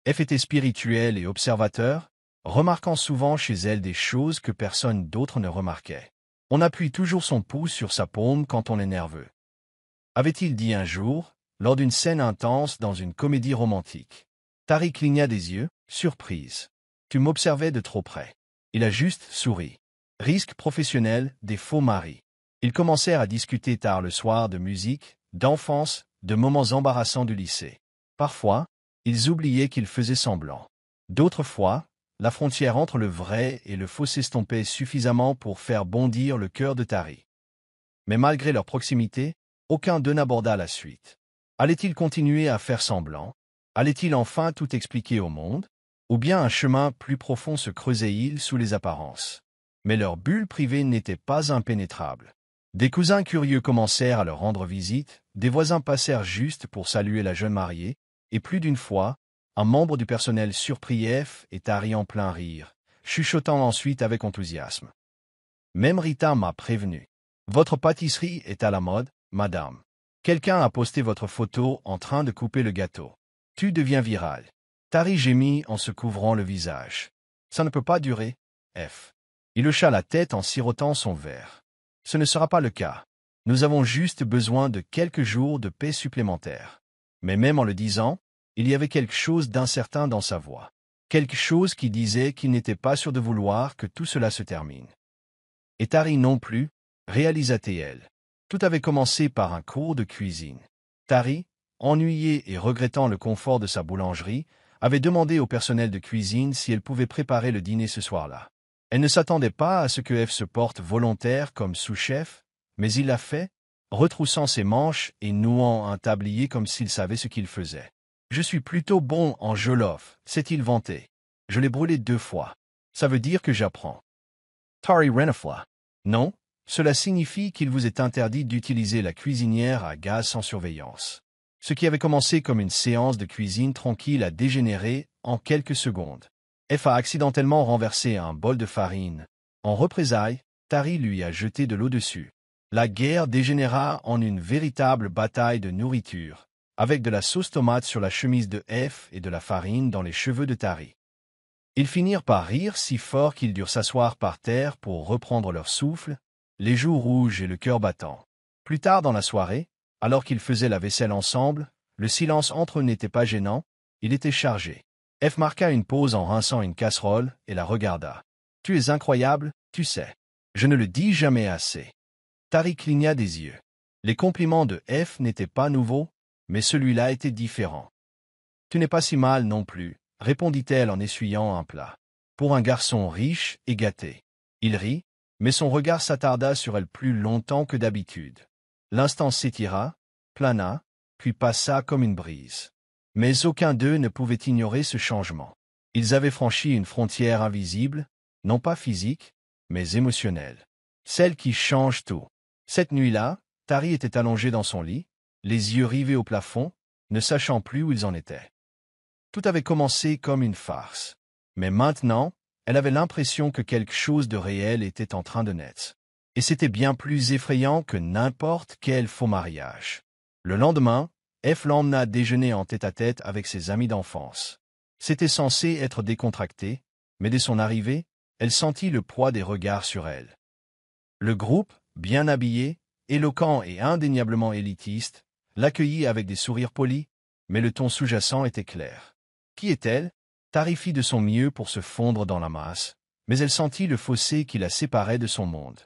F était spirituel et observateur, remarquant souvent chez elle des choses que personne d'autre ne remarquait. On appuie toujours son pouce sur sa paume quand on est nerveux. Avait-il dit un jour, lors d'une scène intense dans une comédie romantique. Tari cligna des yeux, surprise. « Tu m'observais de trop près. » Il a juste souri. Risque professionnel des faux maris. Ils commencèrent à discuter tard le soir de musique, d'enfance, de moments embarrassants du lycée. Parfois, ils oubliaient qu'ils faisaient semblant. D'autres fois, la frontière entre le vrai et le faux s'estompait suffisamment pour faire bondir le cœur de Tari. Mais malgré leur proximité, aucun d'eux n'aborda la suite. Allait-il continuer à faire semblant? Allait-il enfin tout expliquer au monde? Ou bien un chemin plus profond se creusait-il sous les apparences? Mais leur bulle privée n'était pas impénétrable. Des cousins curieux commencèrent à leur rendre visite, des voisins passèrent juste pour saluer la jeune mariée, et plus d'une fois, un membre du personnel surprit F et Tari en plein rire, chuchotant ensuite avec enthousiasme. « Même Rita m'a prévenu. Votre pâtisserie est à la mode, madame. Quelqu'un a posté votre photo en train de couper le gâteau. Tu deviens viral. » Tari gémit en se couvrant le visage. « Ça ne peut pas durer, F. » Il hocha la tête en sirotant son verre. « Ce ne sera pas le cas. Nous avons juste besoin de quelques jours de paix supplémentaires. » Mais même en le disant, il y avait quelque chose d'incertain dans sa voix. Quelque chose qui disait qu'il n'était pas sûr de vouloir que tout cela se termine. Et Tari non plus, réalisa-t-elle. Tout avait commencé par un cours de cuisine. Tari, ennuyée et regrettant le confort de sa boulangerie, avait demandé au personnel de cuisine si elle pouvait préparer le dîner ce soir-là. Elle ne s'attendait pas à ce que F se porte volontaire comme sous-chef, mais il l'a fait, retroussant ses manches et nouant un tablier comme s'il savait ce qu'il faisait. « Je suis plutôt bon en jollof, s'est-il vanté. Je l'ai brûlé 2 fois. Ça veut dire que j'apprends. » Tari renifla. « Non, cela signifie qu'il vous est interdit d'utiliser la cuisinière à gaz sans surveillance. » Ce qui avait commencé comme une séance de cuisine tranquille a dégénéré en quelques secondes. F a accidentellement renversé un bol de farine. En représailles, Tari lui a jeté de l'eau dessus. La guerre dégénéra en une véritable bataille de nourriture, avec de la sauce tomate sur la chemise de F et de la farine dans les cheveux de Tari. Ils finirent par rire si fort qu'ils durent s'asseoir par terre pour reprendre leur souffle, les joues rouges et le cœur battant. Plus tard dans la soirée, alors qu'ils faisaient la vaisselle ensemble, le silence entre eux n'était pas gênant, il était chargé. F marqua une pause en rinçant une casserole et la regarda. « Tu es incroyable, tu sais. Je ne le dis jamais assez. Tari cligna des yeux. Les compliments de F n'étaient pas nouveaux, mais celui-là était différent. Tu n'es pas si mal non plus, répondit-elle en essuyant un plat. Pour un garçon riche et gâté. Il rit, mais son regard s'attarda sur elle plus longtemps que d'habitude. L'instant s'étira, plana, puis passa comme une brise. Mais aucun d'eux ne pouvait ignorer ce changement. Ils avaient franchi une frontière invisible, non pas physique, mais émotionnelle. Celle qui change tout. Cette nuit-là, Tari était allongée dans son lit, les yeux rivés au plafond, ne sachant plus où ils en étaient. Tout avait commencé comme une farce. Mais maintenant, elle avait l'impression que quelque chose de réel était en train de naître. Et c'était bien plus effrayant que n'importe quel faux mariage. Le lendemain, F l'emmena déjeuner en tête-à-tête avec ses amis d'enfance. C'était censé être décontracté, mais dès son arrivée, elle sentit le poids des regards sur elle. Le groupe, bien habillé, éloquent et indéniablement élitiste, l'accueillit avec des sourires polis, mais le ton sous-jacent était clair. Qui est-elle? Tari fit de son mieux pour se fondre dans la masse, mais elle sentit le fossé qui la séparait de son monde.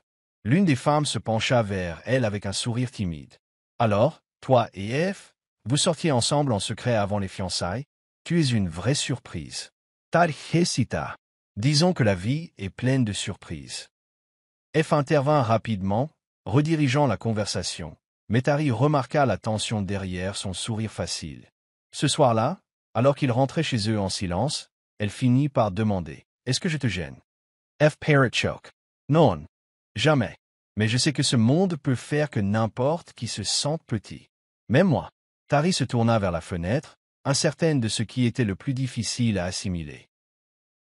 L'une des femmes se pencha vers elle avec un sourire timide. « Alors, toi et F, vous sortiez ensemble en secret avant les fiançailles? Tu es une vraie surprise. » Tari hésita. Disons que la vie est pleine de surprises. F intervint rapidement, redirigeant la conversation, mais Tari remarqua la tension derrière son sourire facile. Ce soir-là, alors qu'ils rentraient chez eux en silence, elle finit par demander « Est-ce que je te gêne ?» F parachoke. « Non, jamais. Mais je sais que ce monde peut faire que n'importe qui se sente petit. Même moi. » Tari se tourna vers la fenêtre, incertaine de ce qui était le plus difficile à assimiler.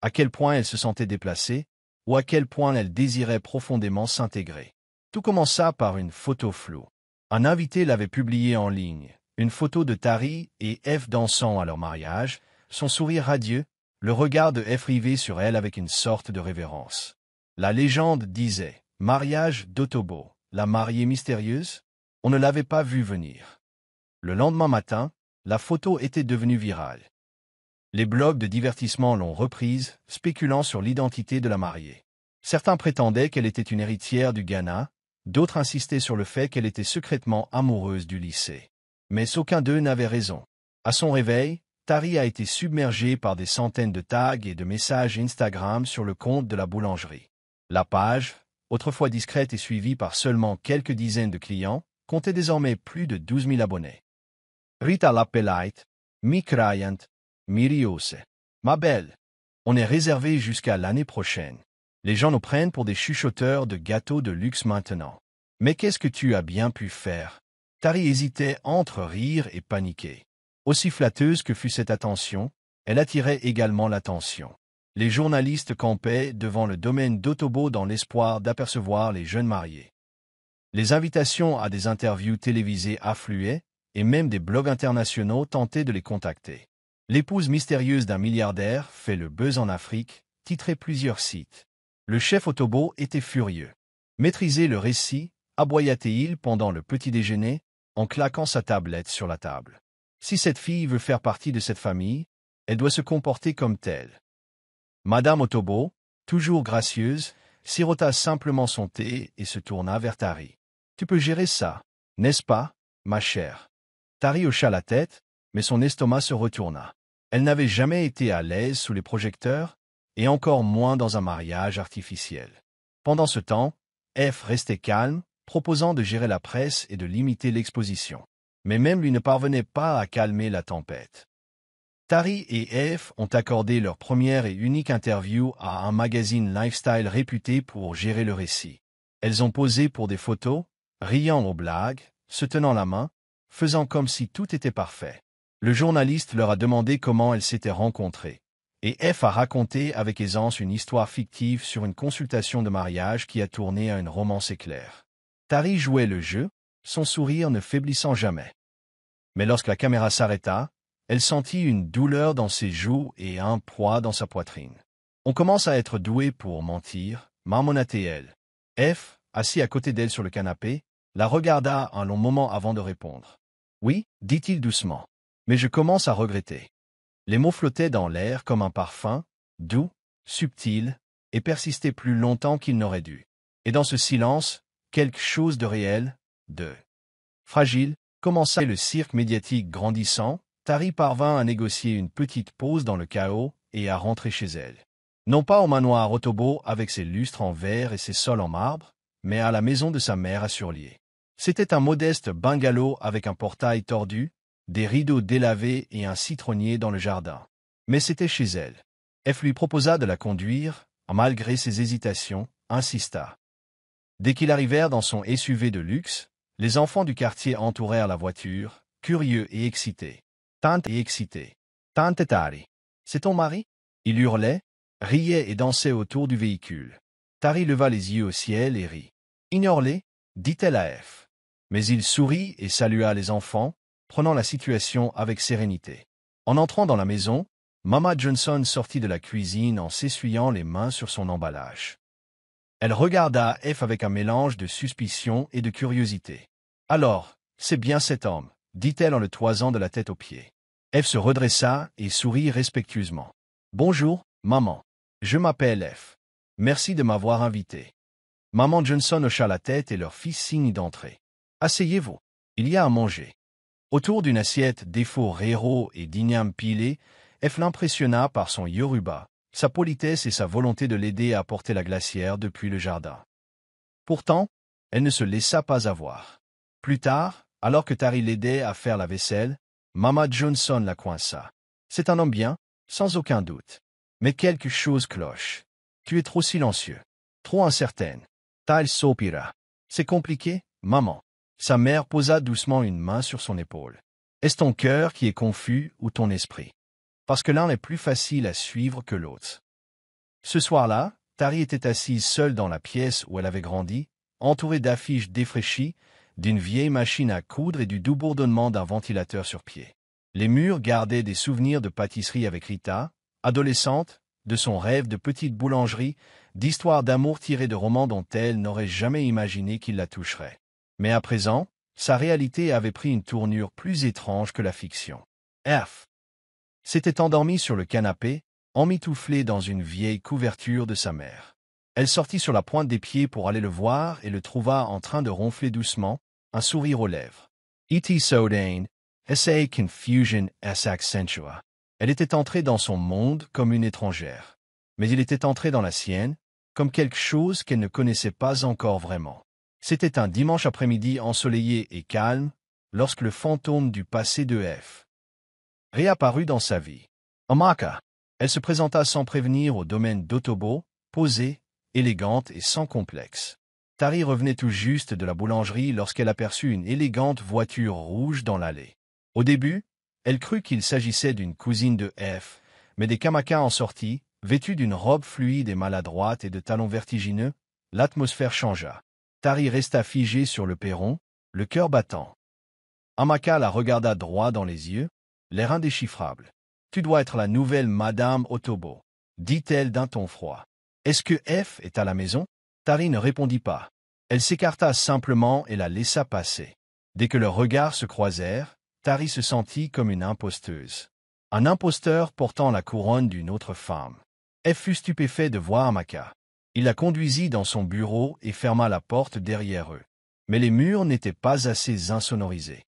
À quel point elle se sentait déplacée, ou à quel point elle désirait profondément s'intégrer. Tout commença par une photo floue. Un invité l'avait publiée en ligne. Une photo de Tari et F dansant à leur mariage, son sourire radieux, le regard de F rivé sur elle avec une sorte de révérence. La légende disait « Mariage d'Otobo, la mariée mystérieuse ?» On ne l'avait pas vue venir. Le lendemain matin, la photo était devenue virale. Les blogs de divertissement l'ont reprise, spéculant sur l'identité de la mariée. Certains prétendaient qu'elle était une héritière du Ghana, d'autres insistaient sur le fait qu'elle était secrètement amoureuse du lycée. Mais aucun d'eux n'avait raison. À son réveil, Tari a été submergée par des centaines de tags et de messages Instagram sur le compte de la boulangerie. La page, autrefois discrète et suivie par seulement quelques dizaines de clients, comptait désormais plus de 12 000 abonnés. Rita l'appelait, mi criant, mi riose. Ma belle, on est réservé jusqu'à l'année prochaine. Les gens nous prennent pour des chuchoteurs de gâteaux de luxe maintenant. Mais qu'est-ce que tu as bien pu faire? Tari hésitait entre rire et paniquer. Aussi flatteuse que fut cette attention, elle attirait également l'attention. Les journalistes campaient devant le domaine d'Otobo dans l'espoir d'apercevoir les jeunes mariés. Les invitations à des interviews télévisées affluaient, et même des blogs internationaux tentaient de les contacter. L'épouse mystérieuse d'un milliardaire fait le buzz en Afrique, titrait plusieurs sites. Le chef Otobo était furieux. Maîtriser le récit, aboyait-il pendant le petit déjeuner, en claquant sa tablette sur la table. Si cette fille veut faire partie de cette famille, elle doit se comporter comme telle. Madame Otobo, toujours gracieuse, sirota simplement son thé et se tourna vers Tari. « Tu peux gérer ça, n'est-ce pas, ma chère ?» Tari hocha la tête, mais son estomac se retourna. Elle n'avait jamais été à l'aise sous les projecteurs, et encore moins dans un mariage artificiel. Pendant ce temps, F restait calme, proposant de gérer la presse et de limiter l'exposition. Mais même lui ne parvenait pas à calmer la tempête. Tari et F ont accordé leur première et unique interview à un magazine lifestyle réputé pour gérer le récit. Elles ont posé pour des photos, riant aux blagues, se tenant la main, faisant comme si tout était parfait. Le journaliste leur a demandé comment elles s'étaient rencontrées. Et F a raconté avec aisance une histoire fictive sur une consultation de mariage qui a tourné à une romance éclair. Tari jouait le jeu, son sourire ne faiblissant jamais. Mais lorsque la caméra s'arrêta, elle sentit une douleur dans ses joues et un poids dans sa poitrine. On commence à être doué pour mentir, marmonna-t-elle. F, assis à côté d'elle sur le canapé, la regarda un long moment avant de répondre. Oui, dit-il doucement. Mais je commence à regretter. Les mots flottaient dans l'air comme un parfum, doux, subtil, et persistaient plus longtemps qu'ils n'auraient dû. Et dans ce silence, quelque chose de réel, de fragile, commença. Le cirque médiatique grandissant, Tari parvint à négocier une petite pause dans le chaos et à rentrer chez elle. Non pas au manoir Otobo avec ses lustres en verre et ses sols en marbre, mais à la maison de sa mère à Surlier. C'était un modeste bungalow avec un portail tordu, des rideaux délavés et un citronnier dans le jardin. Mais c'était chez elle. F lui proposa de la conduire, malgré ses hésitations, insista. Dès qu'ils arrivèrent dans son SUV de luxe, les enfants du quartier entourèrent la voiture, curieux et excités. Tante et excitée. Tante Tari. C'est ton mari? Il hurlait, riait et dansait autour du véhicule. Tari leva les yeux au ciel et rit. Ignore-les, dit-elle à F. Mais il sourit et salua les enfants, prenant la situation avec sérénité. En entrant dans la maison, Mama Johnson sortit de la cuisine en s'essuyant les mains sur son emballage. Elle regarda F avec un mélange de suspicion et de curiosité. « Alors, c'est bien cet homme, dit-elle en le toisant de la tête aux pieds. F se redressa et sourit respectueusement. « Bonjour, maman. Je m'appelle F. Merci de m'avoir invité. » Maman Johnson hocha la tête et leur fit signe d'entrer. « Asseyez-vous. Il y a à manger. » Autour d'une assiette d'effo rero et d'igname pilé, F l'impressionna par son yoruba, sa politesse et sa volonté de l'aider à porter la glacière depuis le jardin. Pourtant, elle ne se laissa pas avoir. Plus tard, alors que Tari l'aidait à faire la vaisselle, Mama Johnson la coinça. « C'est un homme bien, sans aucun doute. Mais quelque chose cloche. Tu es trop silencieux. Trop incertaine. » Tal soupira. « C'est compliqué, maman. » Sa mère posa doucement une main sur son épaule. « Est-ce ton cœur qui est confus ou ton esprit? Parce que l'un est plus facile à suivre que l'autre. » Ce soir-là, Tari était assise seule dans la pièce où elle avait grandi, entourée d'affiches défraîchies, d'une vieille machine à coudre et du doux bourdonnement d'un ventilateur sur pied. Les murs gardaient des souvenirs de pâtisserie avec Rita, adolescente, de son rêve de petite boulangerie, d'histoires d'amour tirées de romans dont elle n'aurait jamais imaginé qu'il la toucherait. Mais à présent, sa réalité avait pris une tournure plus étrange que la fiction. F s'était endormie sur le canapé, emmitouflée dans une vieille couverture de sa mère. Elle sortit sur la pointe des pieds pour aller le voir et le trouva en train de ronfler doucement, un sourire aux lèvres. E.T. Soudane, S.A. Confusion S. Accentua. Elle était entrée dans son monde comme une étrangère. Mais il était entré dans la sienne, comme quelque chose qu'elle ne connaissait pas encore vraiment. C'était un dimanche après-midi ensoleillé et calme, lorsque le fantôme du passé de F réapparut dans sa vie. Amaka. Elle se présenta sans prévenir au domaine d'Otobo, posée, élégante et sans complexe. Tari revenait tout juste de la boulangerie lorsqu'elle aperçut une élégante voiture rouge dans l'allée. Au début, elle crut qu'il s'agissait d'une cousine de F, mais des Kamakas en sortit, vêtus d'une robe fluide et maladroite et de talons vertigineux, l'atmosphère changea. Tari resta figée sur le perron, le cœur battant. Amaka la regarda droit dans les yeux, l'air indéchiffrable. « Tu dois être la nouvelle Madame Otobo, » dit-elle d'un ton froid. « Est-ce que F est à la maison ?» Tari ne répondit pas. Elle s'écarta simplement et la laissa passer. Dès que leurs regards se croisèrent, Tari se sentit comme une imposteuse. Un imposteur portant la couronne d'une autre femme. F fut stupéfait de voir Amaka. Il la conduisit dans son bureau et ferma la porte derrière eux. Mais les murs n'étaient pas assez insonorisés.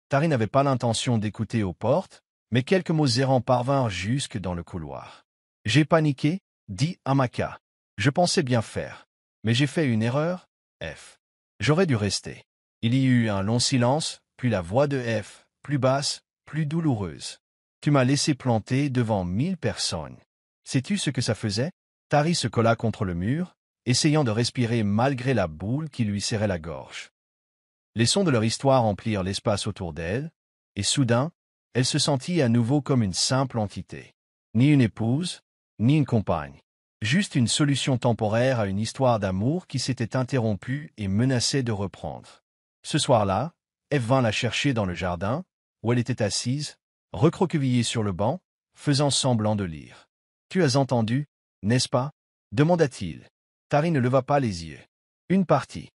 Tari n'avait pas l'intention d'écouter aux portes, mais quelques mots errants parvinrent jusque dans le couloir. « J'ai paniqué, » dit Amaka. « Je pensais bien faire. Mais j'ai fait une erreur, F. J'aurais dû rester. » Il y eut un long silence, puis la voix de F, plus basse, plus douloureuse. « Tu m'as laissé planter devant 1000 personnes. Sais-tu ce que ça faisait ?» Tari se colla contre le mur, essayant de respirer malgré la boule qui lui serrait la gorge. Les sons de leur histoire emplirent l'espace autour d'elle, et soudain, elle se sentit à nouveau comme une simple entité. Ni une épouse, ni une compagne. Juste une solution temporaire à une histoire d'amour qui s'était interrompue et menaçait de reprendre. Ce soir-là, F vint la chercher dans le jardin, où elle était assise, recroquevillée sur le banc, faisant semblant de lire. « Tu as entendu, n'est-ce pas ?» demanda-t-il. Tari ne leva pas les yeux. « Une partie. »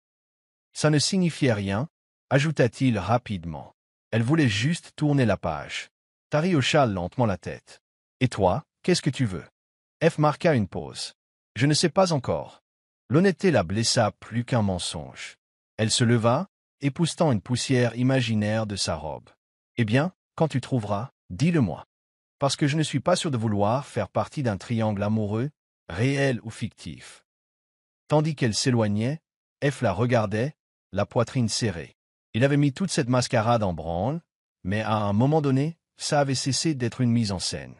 Ça ne signifiait rien, ajouta-t-il rapidement. Elle voulait juste tourner la page. Tari hocha lentement la tête. « Et toi, qu'est-ce que tu veux ?» F marqua une pause. « Je ne sais pas encore. » L'honnêteté la blessa plus qu'un mensonge. Elle se leva, époussetant une poussière imaginaire de sa robe. « Eh bien, quand tu trouveras, dis-le-moi. Parce que je ne suis pas sûr de vouloir faire partie d'un triangle amoureux, réel ou fictif. » Tandis qu'elle s'éloignait, F la regardait, la poitrine serrée. Il avait mis toute cette mascarade en branle, mais à un moment donné, ça avait cessé d'être une mise en scène.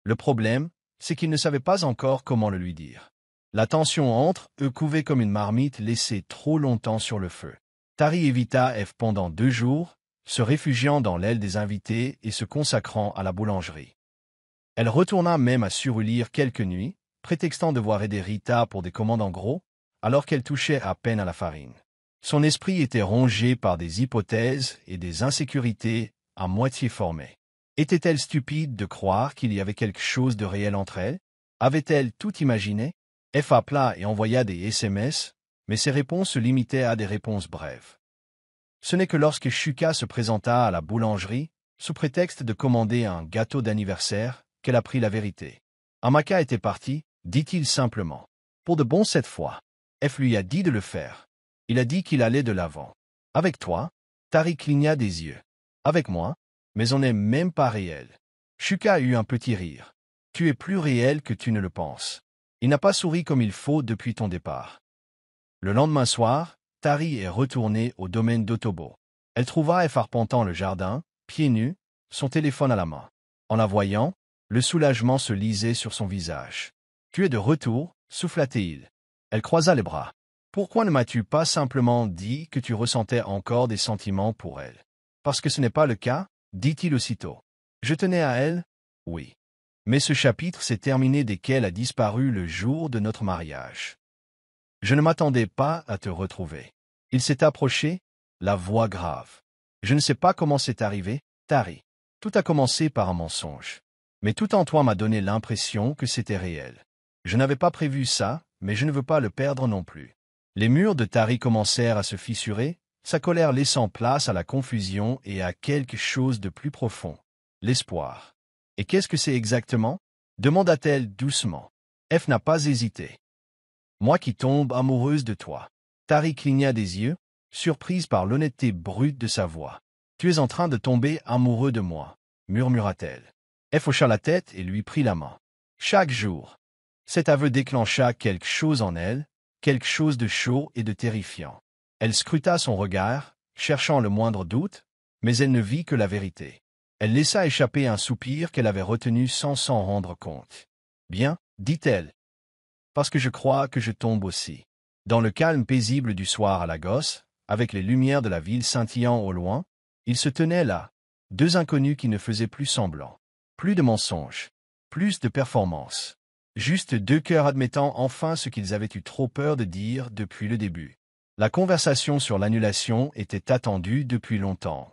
Le problème, c'est qu'il ne savait pas encore comment le lui dire. La tension entre eux couvait comme une marmite laissée trop longtemps sur le feu. Tari évita F pendant 2 jours, se réfugiant dans l'aile des invités et se consacrant à la boulangerie. Elle retourna même à surlire quelques nuits, prétextant devoir aider Rita pour des commandes en gros, alors qu'elle touchait à peine à la farine. Son esprit était rongé par des hypothèses et des insécurités à moitié formées. Était-elle stupide de croire qu'il y avait quelque chose de réel entre elles? Avait-elle tout imaginé? F appela et envoya des SMS, mais ses réponses se limitaient à des réponses brèves. Ce n'est que lorsque Shuka se présenta à la boulangerie, sous prétexte de commander un gâteau d'anniversaire, qu'elle apprit la vérité. Amaka était parti, dit-il simplement. Pour de bon cette fois. F lui a dit de le faire. Il a dit qu'il allait de l'avant. Avec toi? Tari cligna des yeux. Avec moi? Mais on n'est même pas réel. Shuka eut un petit rire. Tu es plus réel que tu ne le penses. Il n'a pas souri comme il faut depuis ton départ. Le lendemain soir, Tari est retournée au domaine d'Otobo. Elle trouva F arpentant le jardin, pieds nus, son téléphone à la main. En la voyant, le soulagement se lisait sur son visage. « Tu es de retour » souffla-t-il. Elle croisa les bras. « Pourquoi ne m'as-tu pas simplement dit que tu ressentais encore des sentiments pour elle ?»« Parce que ce n'est pas le cas » dit-il aussitôt. « Je tenais à elle ?» « Oui. Mais ce chapitre s'est terminé dès qu'elle a disparu le jour de notre mariage. Je ne m'attendais pas à te retrouver. » Il s'est approché, la voix grave. « Je ne sais pas comment c'est arrivé, Tari. Tout a commencé par un mensonge. Mais tout en toi m'a donné l'impression que c'était réel. Je n'avais pas prévu ça, mais je ne veux pas le perdre non plus. » Les murs de Tari commencèrent à se fissurer, sa colère laissant place à la confusion et à quelque chose de plus profond. L'espoir. « Et qu'est-ce que c'est exactement ?» demanda-t-elle doucement. F n'a pas hésité. « Moi qui tombe amoureuse de toi. » Tari cligna des yeux, surprise par l'honnêteté brute de sa voix. « Tu es en train de tomber amoureux de moi, » murmura-t-elle. F hocha la tête et lui prit la main. Chaque jour. Cet aveu déclencha quelque chose en elle, quelque chose de chaud et de terrifiant. Elle scruta son regard, cherchant le moindre doute, mais elle ne vit que la vérité. Elle laissa échapper un soupir qu'elle avait retenu sans s'en rendre compte. « Bien, dit-elle. Parce que je crois que je tombe aussi. » Dans le calme paisible du soir à Lagos, avec les lumières de la ville scintillant au loin, ils se tenaient là, 2 inconnus qui ne faisaient plus semblant. Plus de mensonges, plus de performances. Juste 2 cœurs admettant enfin ce qu'ils avaient eu trop peur de dire depuis le début. La conversation sur l'annulation était attendue depuis longtemps.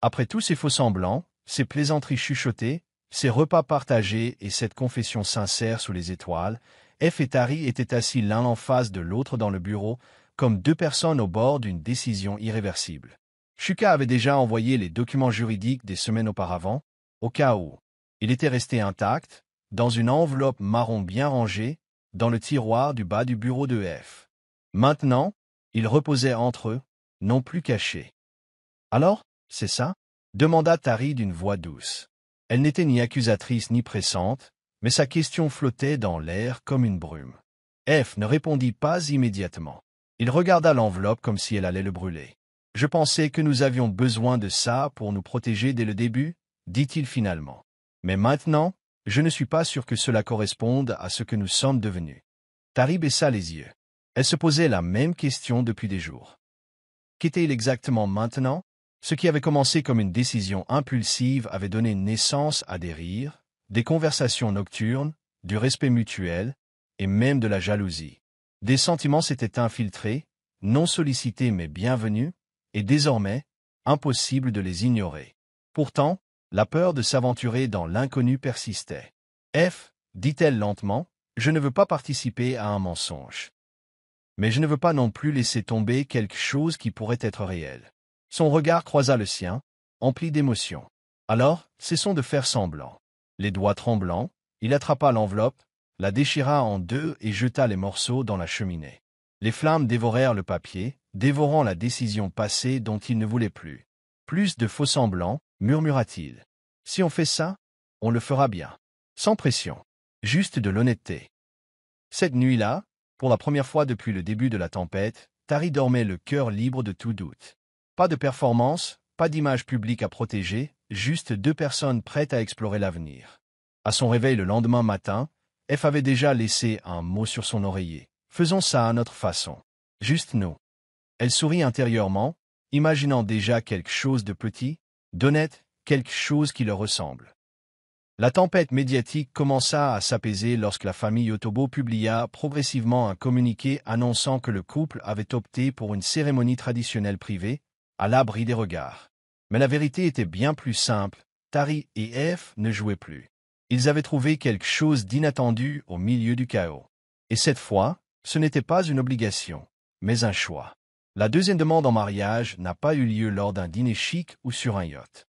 Après tous ces faux-semblants, ces plaisanteries chuchotées, ces repas partagés et cette confession sincère sous les étoiles, F et Tari étaient assis l'un en face de l'autre dans le bureau, comme 2 personnes au bord d'une décision irréversible. Shuka avait déjà envoyé les documents juridiques des semaines auparavant, au cas où. Il était resté intact, dans une enveloppe marron bien rangée, dans le tiroir du bas du bureau de F. Maintenant, il reposait entre eux, non plus caché. « Alors, c'est ça ?» demanda Tari d'une voix douce. Elle n'était ni accusatrice ni pressante, mais sa question flottait dans l'air comme une brume. F ne répondit pas immédiatement. Il regarda l'enveloppe comme si elle allait le brûler. « Je pensais que nous avions besoin de ça pour nous protéger dès le début, » dit-il finalement. « Mais maintenant, je ne suis pas sûr que cela corresponde à ce que nous sommes devenus. » Tari baissa les yeux. Elle se posait la même question depuis des jours. Qu'était-il exactement maintenant? Ce qui avait commencé comme une décision impulsive avait donné naissance à des rires, des conversations nocturnes, du respect mutuel, et même de la jalousie. Des sentiments s'étaient infiltrés, non sollicités mais bienvenus, et désormais, impossible de les ignorer. Pourtant, la peur de s'aventurer dans l'inconnu persistait. « F, dit-elle lentement, je ne veux pas participer à un mensonge. Mais je ne veux pas non plus laisser tomber quelque chose qui pourrait être réel. » Son regard croisa le sien, empli d'émotion. Alors, cessons de faire semblant. Les doigts tremblants, il attrapa l'enveloppe, la déchira en 2 et jeta les morceaux dans la cheminée. Les flammes dévorèrent le papier, dévorant la décision passée dont il ne voulait plus. Plus de faux-semblants, murmura-t-il. Si on fait ça, on le fera bien. Sans pression. Juste de l'honnêteté. Cette nuit-là, pour la première fois depuis le début de la tempête, Tari dormait le cœur libre de tout doute. Pas de performance, pas d'image publique à protéger, juste deux personnes prêtes à explorer l'avenir. À son réveil le lendemain matin, F avait déjà laissé un mot sur son oreiller. Faisons ça à notre façon. Juste nous. Elle sourit intérieurement, imaginant déjà quelque chose de petit, d'honnête, quelque chose qui leur ressemble. La tempête médiatique commença à s'apaiser lorsque la famille Yotobo publia progressivement un communiqué annonçant que le couple avait opté pour une cérémonie traditionnelle privée, à l'abri des regards. Mais la vérité était bien plus simple, Tari et F ne jouaient plus. Ils avaient trouvé quelque chose d'inattendu au milieu du chaos. Et cette fois, ce n'était pas une obligation, mais un choix. La deuxième demande en mariage n'a pas eu lieu lors d'un dîner chic ou sur un yacht.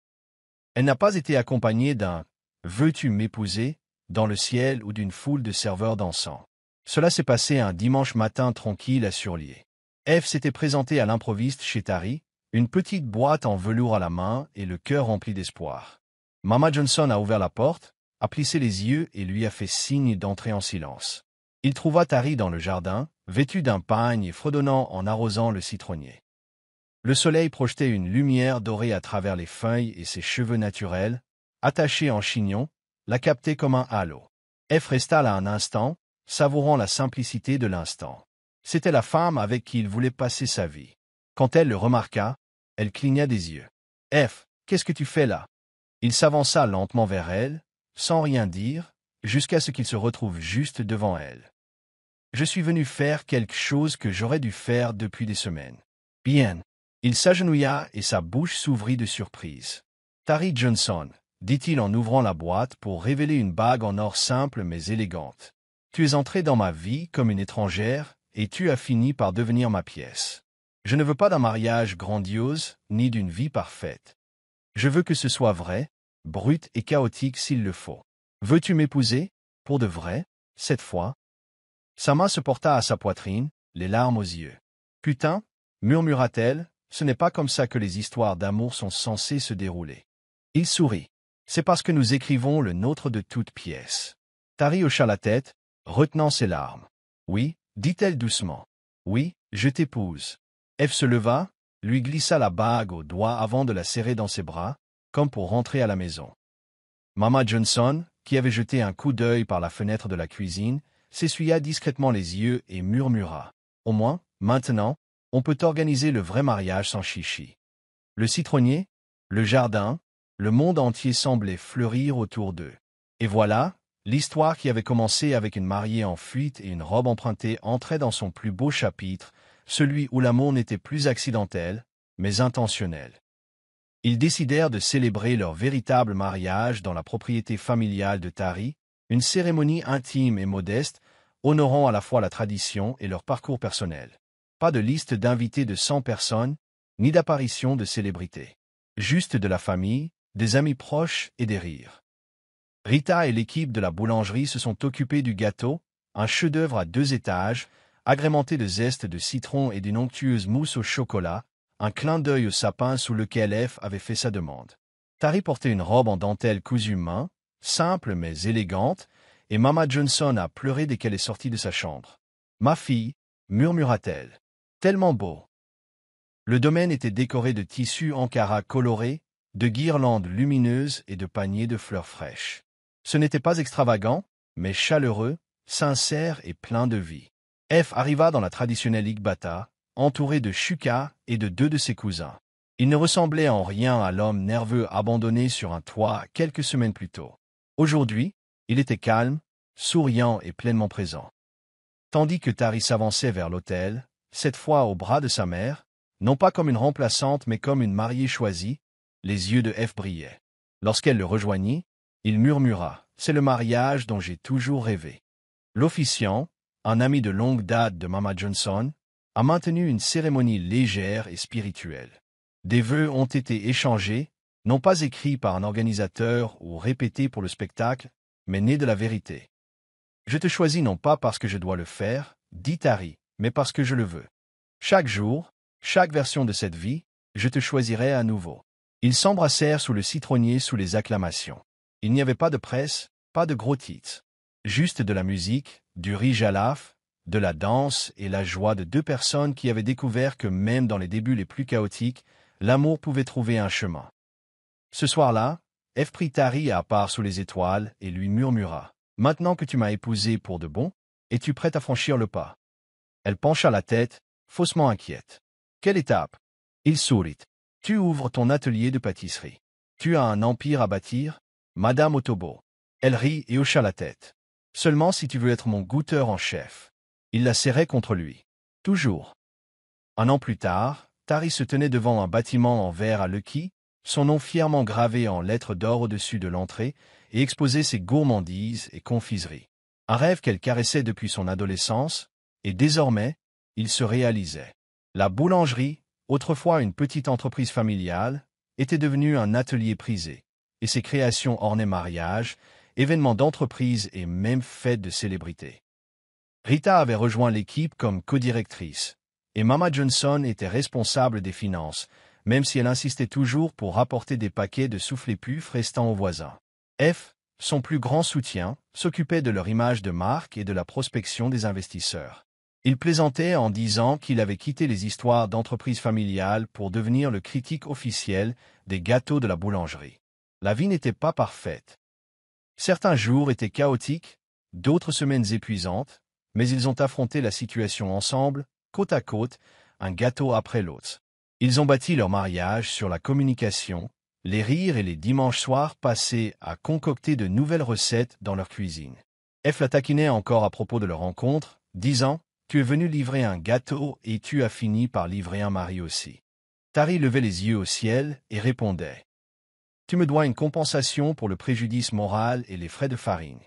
Elle n'a pas été accompagnée d'un « Veux-tu m'épouser » dans le ciel ou d'une foule de serveurs d'encens. Cela s'est passé un dimanche matin tranquille à Surlier. F s'était présenté à l'improviste chez Tari, une petite boîte en velours à la main et le cœur rempli d'espoir. Mama Johnson a ouvert la porte, a plissé les yeux et lui a fait signe d'entrer en silence. Il trouva Tari dans le jardin, vêtu d'un pagne et fredonnant en arrosant le citronnier. Le soleil projetait une lumière dorée à travers les feuilles et ses cheveux naturels, attachés en chignon, la captaient comme un halo. F resta là un instant, savourant la simplicité de l'instant. C'était la femme avec qui il voulait passer sa vie. Quand elle le remarqua, elle cligna des yeux. « F, qu'est-ce que tu fais là ?» Il s'avança lentement vers elle, sans rien dire, jusqu'à ce qu'il se retrouve juste devant elle. « Je suis venu faire quelque chose que j'aurais dû faire depuis des semaines. » « Bien. » Il s'agenouilla et sa bouche s'ouvrit de surprise. « Tari Johnson, » dit-il en ouvrant la boîte pour révéler une bague en or simple mais élégante. « Tu es entrée dans ma vie comme une étrangère et tu as fini par devenir ma pièce. Je ne veux pas d'un mariage grandiose ni d'une vie parfaite. Je veux que ce soit vrai, brut et chaotique s'il le faut. Veux-tu m'épouser, pour de vrai, cette fois ?» Sa main se porta à sa poitrine, les larmes aux yeux. « Putain, » murmura-t-elle, « ce n'est pas comme ça que les histoires d'amour sont censées se dérouler. » Il sourit. « C'est parce que nous écrivons le nôtre de toutes pièces. » Tari hocha la tête, retenant ses larmes. « Oui, dit-elle doucement. Oui, je t'épouse. » F se leva, lui glissa la bague au doigt avant de la serrer dans ses bras, comme pour rentrer à la maison. Mama Johnson, qui avait jeté un coup d'œil par la fenêtre de la cuisine, s'essuya discrètement les yeux et murmura. « Au moins, maintenant, on peut organiser le vrai mariage sans chichi. » Le citronnier, le jardin, le monde entier semblait fleurir autour d'eux. Et voilà, l'histoire qui avait commencé avec une mariée en fuite et une robe empruntée entrait dans son plus beau chapitre, celui où l'amour n'était plus accidentel, mais intentionnel. Ils décidèrent de célébrer leur véritable mariage dans la propriété familiale de Tari, une cérémonie intime et modeste, honorant à la fois la tradition et leur parcours personnel. Pas de liste d'invités de 100 personnes, ni d'apparition de célébrités. Juste de la famille, des amis proches et des rires. Rita et l'équipe de la boulangerie se sont occupés du gâteau, un chef-d'œuvre à 2 étages, agrémenté de zeste de citron et d'une onctueuse mousse au chocolat, un clin d'œil au sapin sous lequel F avait fait sa demande. Tari portait une robe en dentelle cousue main, simple mais élégante, et Mama Johnson a pleuré dès qu'elle est sortie de sa chambre. « Ma fille, » murmura-t-elle. « Tellement beau. » Le domaine était décoré de tissus Ankara colorés, de guirlandes lumineuses et de paniers de fleurs fraîches. Ce n'était pas extravagant, mais chaleureux, sincère et plein de vie. F arriva dans la traditionnelle Igbata, entouré de Shuka et de 2 de ses cousins. Il ne ressemblait en rien à l'homme nerveux abandonné sur un toit quelques semaines plus tôt. Aujourd'hui, il était calme, souriant et pleinement présent. Tandis que Tari s'avançait vers l'hôtel, cette fois au bras de sa mère, non pas comme une remplaçante mais comme une mariée choisie, les yeux de F brillaient. Lorsqu'elle le rejoignit, il murmura « C'est le mariage dont j'ai toujours rêvé. » L'officiant, un ami de longue date de Mama Johnson, a maintenu une cérémonie légère et spirituelle. Des vœux ont été échangés, non pas écrits par un organisateur ou répétés pour le spectacle, mais nés de la vérité. « Je te choisis non pas parce que je dois le faire, dit Tari, mais parce que je le veux. Chaque jour, chaque version de cette vie, je te choisirai à nouveau. Ils s'embrassèrent sous le citronnier sous les acclamations. Il n'y avait pas de presse, pas de gros titres. Juste de la musique, du riz jalaf, de la danse et la joie de deux personnes qui avaient découvert que même dans les débuts les plus chaotiques, l'amour pouvait trouver un chemin. Ce soir-là, Eve prit Tari à part sous les étoiles et lui murmura « Maintenant que tu m'as épousé pour de bon, es-tu prête à franchir le pas ?» Elle pencha la tête, faussement inquiète. « Quelle étape ?» Il sourit. « Tu ouvres ton atelier de pâtisserie. Tu as un empire à bâtir, Madame Otobo. » Elle rit et hocha la tête. « Seulement si tu veux être mon goûteur en chef. » Il la serrait contre lui. « Toujours. » Un an plus tard, Tari se tenait devant un bâtiment en verre à Lucky, son nom fièrement gravé en lettres d'or au-dessus de l'entrée, et exposait ses gourmandises et confiseries. Un rêve qu'elle caressait depuis son adolescence, et désormais, il se réalisait. La boulangerie, autrefois une petite entreprise familiale, était devenue un atelier prisé, et ses créations ornaient mariages, événements d'entreprise et même fêtes de célébrités. Rita avait rejoint l'équipe comme codirectrice, et Mama Johnson était responsable des finances, même si elle insistait toujours pour rapporter des paquets de soufflés-pufs restant aux voisins. F, son plus grand soutien, s'occupait de leur image de marque et de la prospection des investisseurs. Il plaisantait en disant qu'il avait quitté les histoires d'entreprise familiale pour devenir le critique officiel des gâteaux de la boulangerie. La vie n'était pas parfaite. Certains jours étaient chaotiques, d'autres semaines épuisantes, mais ils ont affronté la situation ensemble, côte à côte, un gâteau après l'autre. Ils ont bâti leur mariage sur la communication, les rires et les dimanches soirs passés à concocter de nouvelles recettes dans leur cuisine. F la taquinait encore à propos de leur rencontre, disant « Tu es venu livrer un gâteau et tu as fini par livrer un mari aussi. » Tari levait les yeux au ciel et répondait « Tu me dois une compensation pour le préjudice moral et les frais de farine. »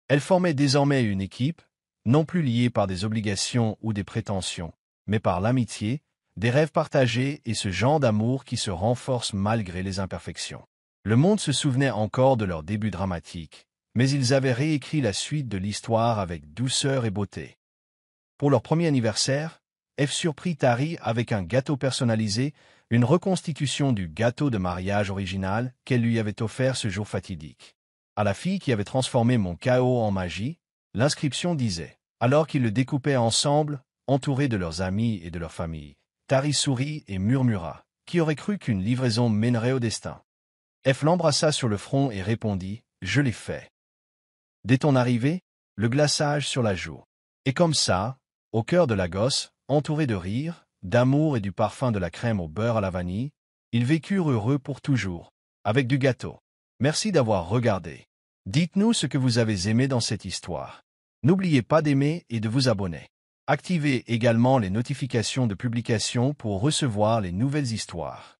Elle formait désormais une équipe, non plus liée par des obligations ou des prétentions, mais par l'amitié, des rêves partagés et ce genre d'amour qui se renforce malgré les imperfections. Le monde se souvenait encore de leur début dramatique, mais ils avaient réécrit la suite de l'histoire avec douceur et beauté. Pour leur premier anniversaire, F surprit Tari avec un gâteau personnalisé, une reconstitution du gâteau de mariage original qu'elle lui avait offert ce jour fatidique. À la fille qui avait transformé mon chaos en magie, l'inscription disait, alors qu'ils le découpaient ensemble, entourés de leurs amis et de leur famille, Tari sourit et murmura, qui aurait cru qu'une livraison mènerait au destin. F l'embrassa sur le front et répondit, je l'ai fait. Dès ton arrivée, le glaçage sur la joue. Et comme ça, au cœur de la gosse, entourés de rire, d'amour et du parfum de la crème au beurre à la vanille, ils vécurent heureux pour toujours, avec du gâteau. Merci d'avoir regardé. Dites-nous ce que vous avez aimé dans cette histoire. N'oubliez pas d'aimer et de vous abonner. Activez également les notifications de publication pour recevoir les nouvelles histoires.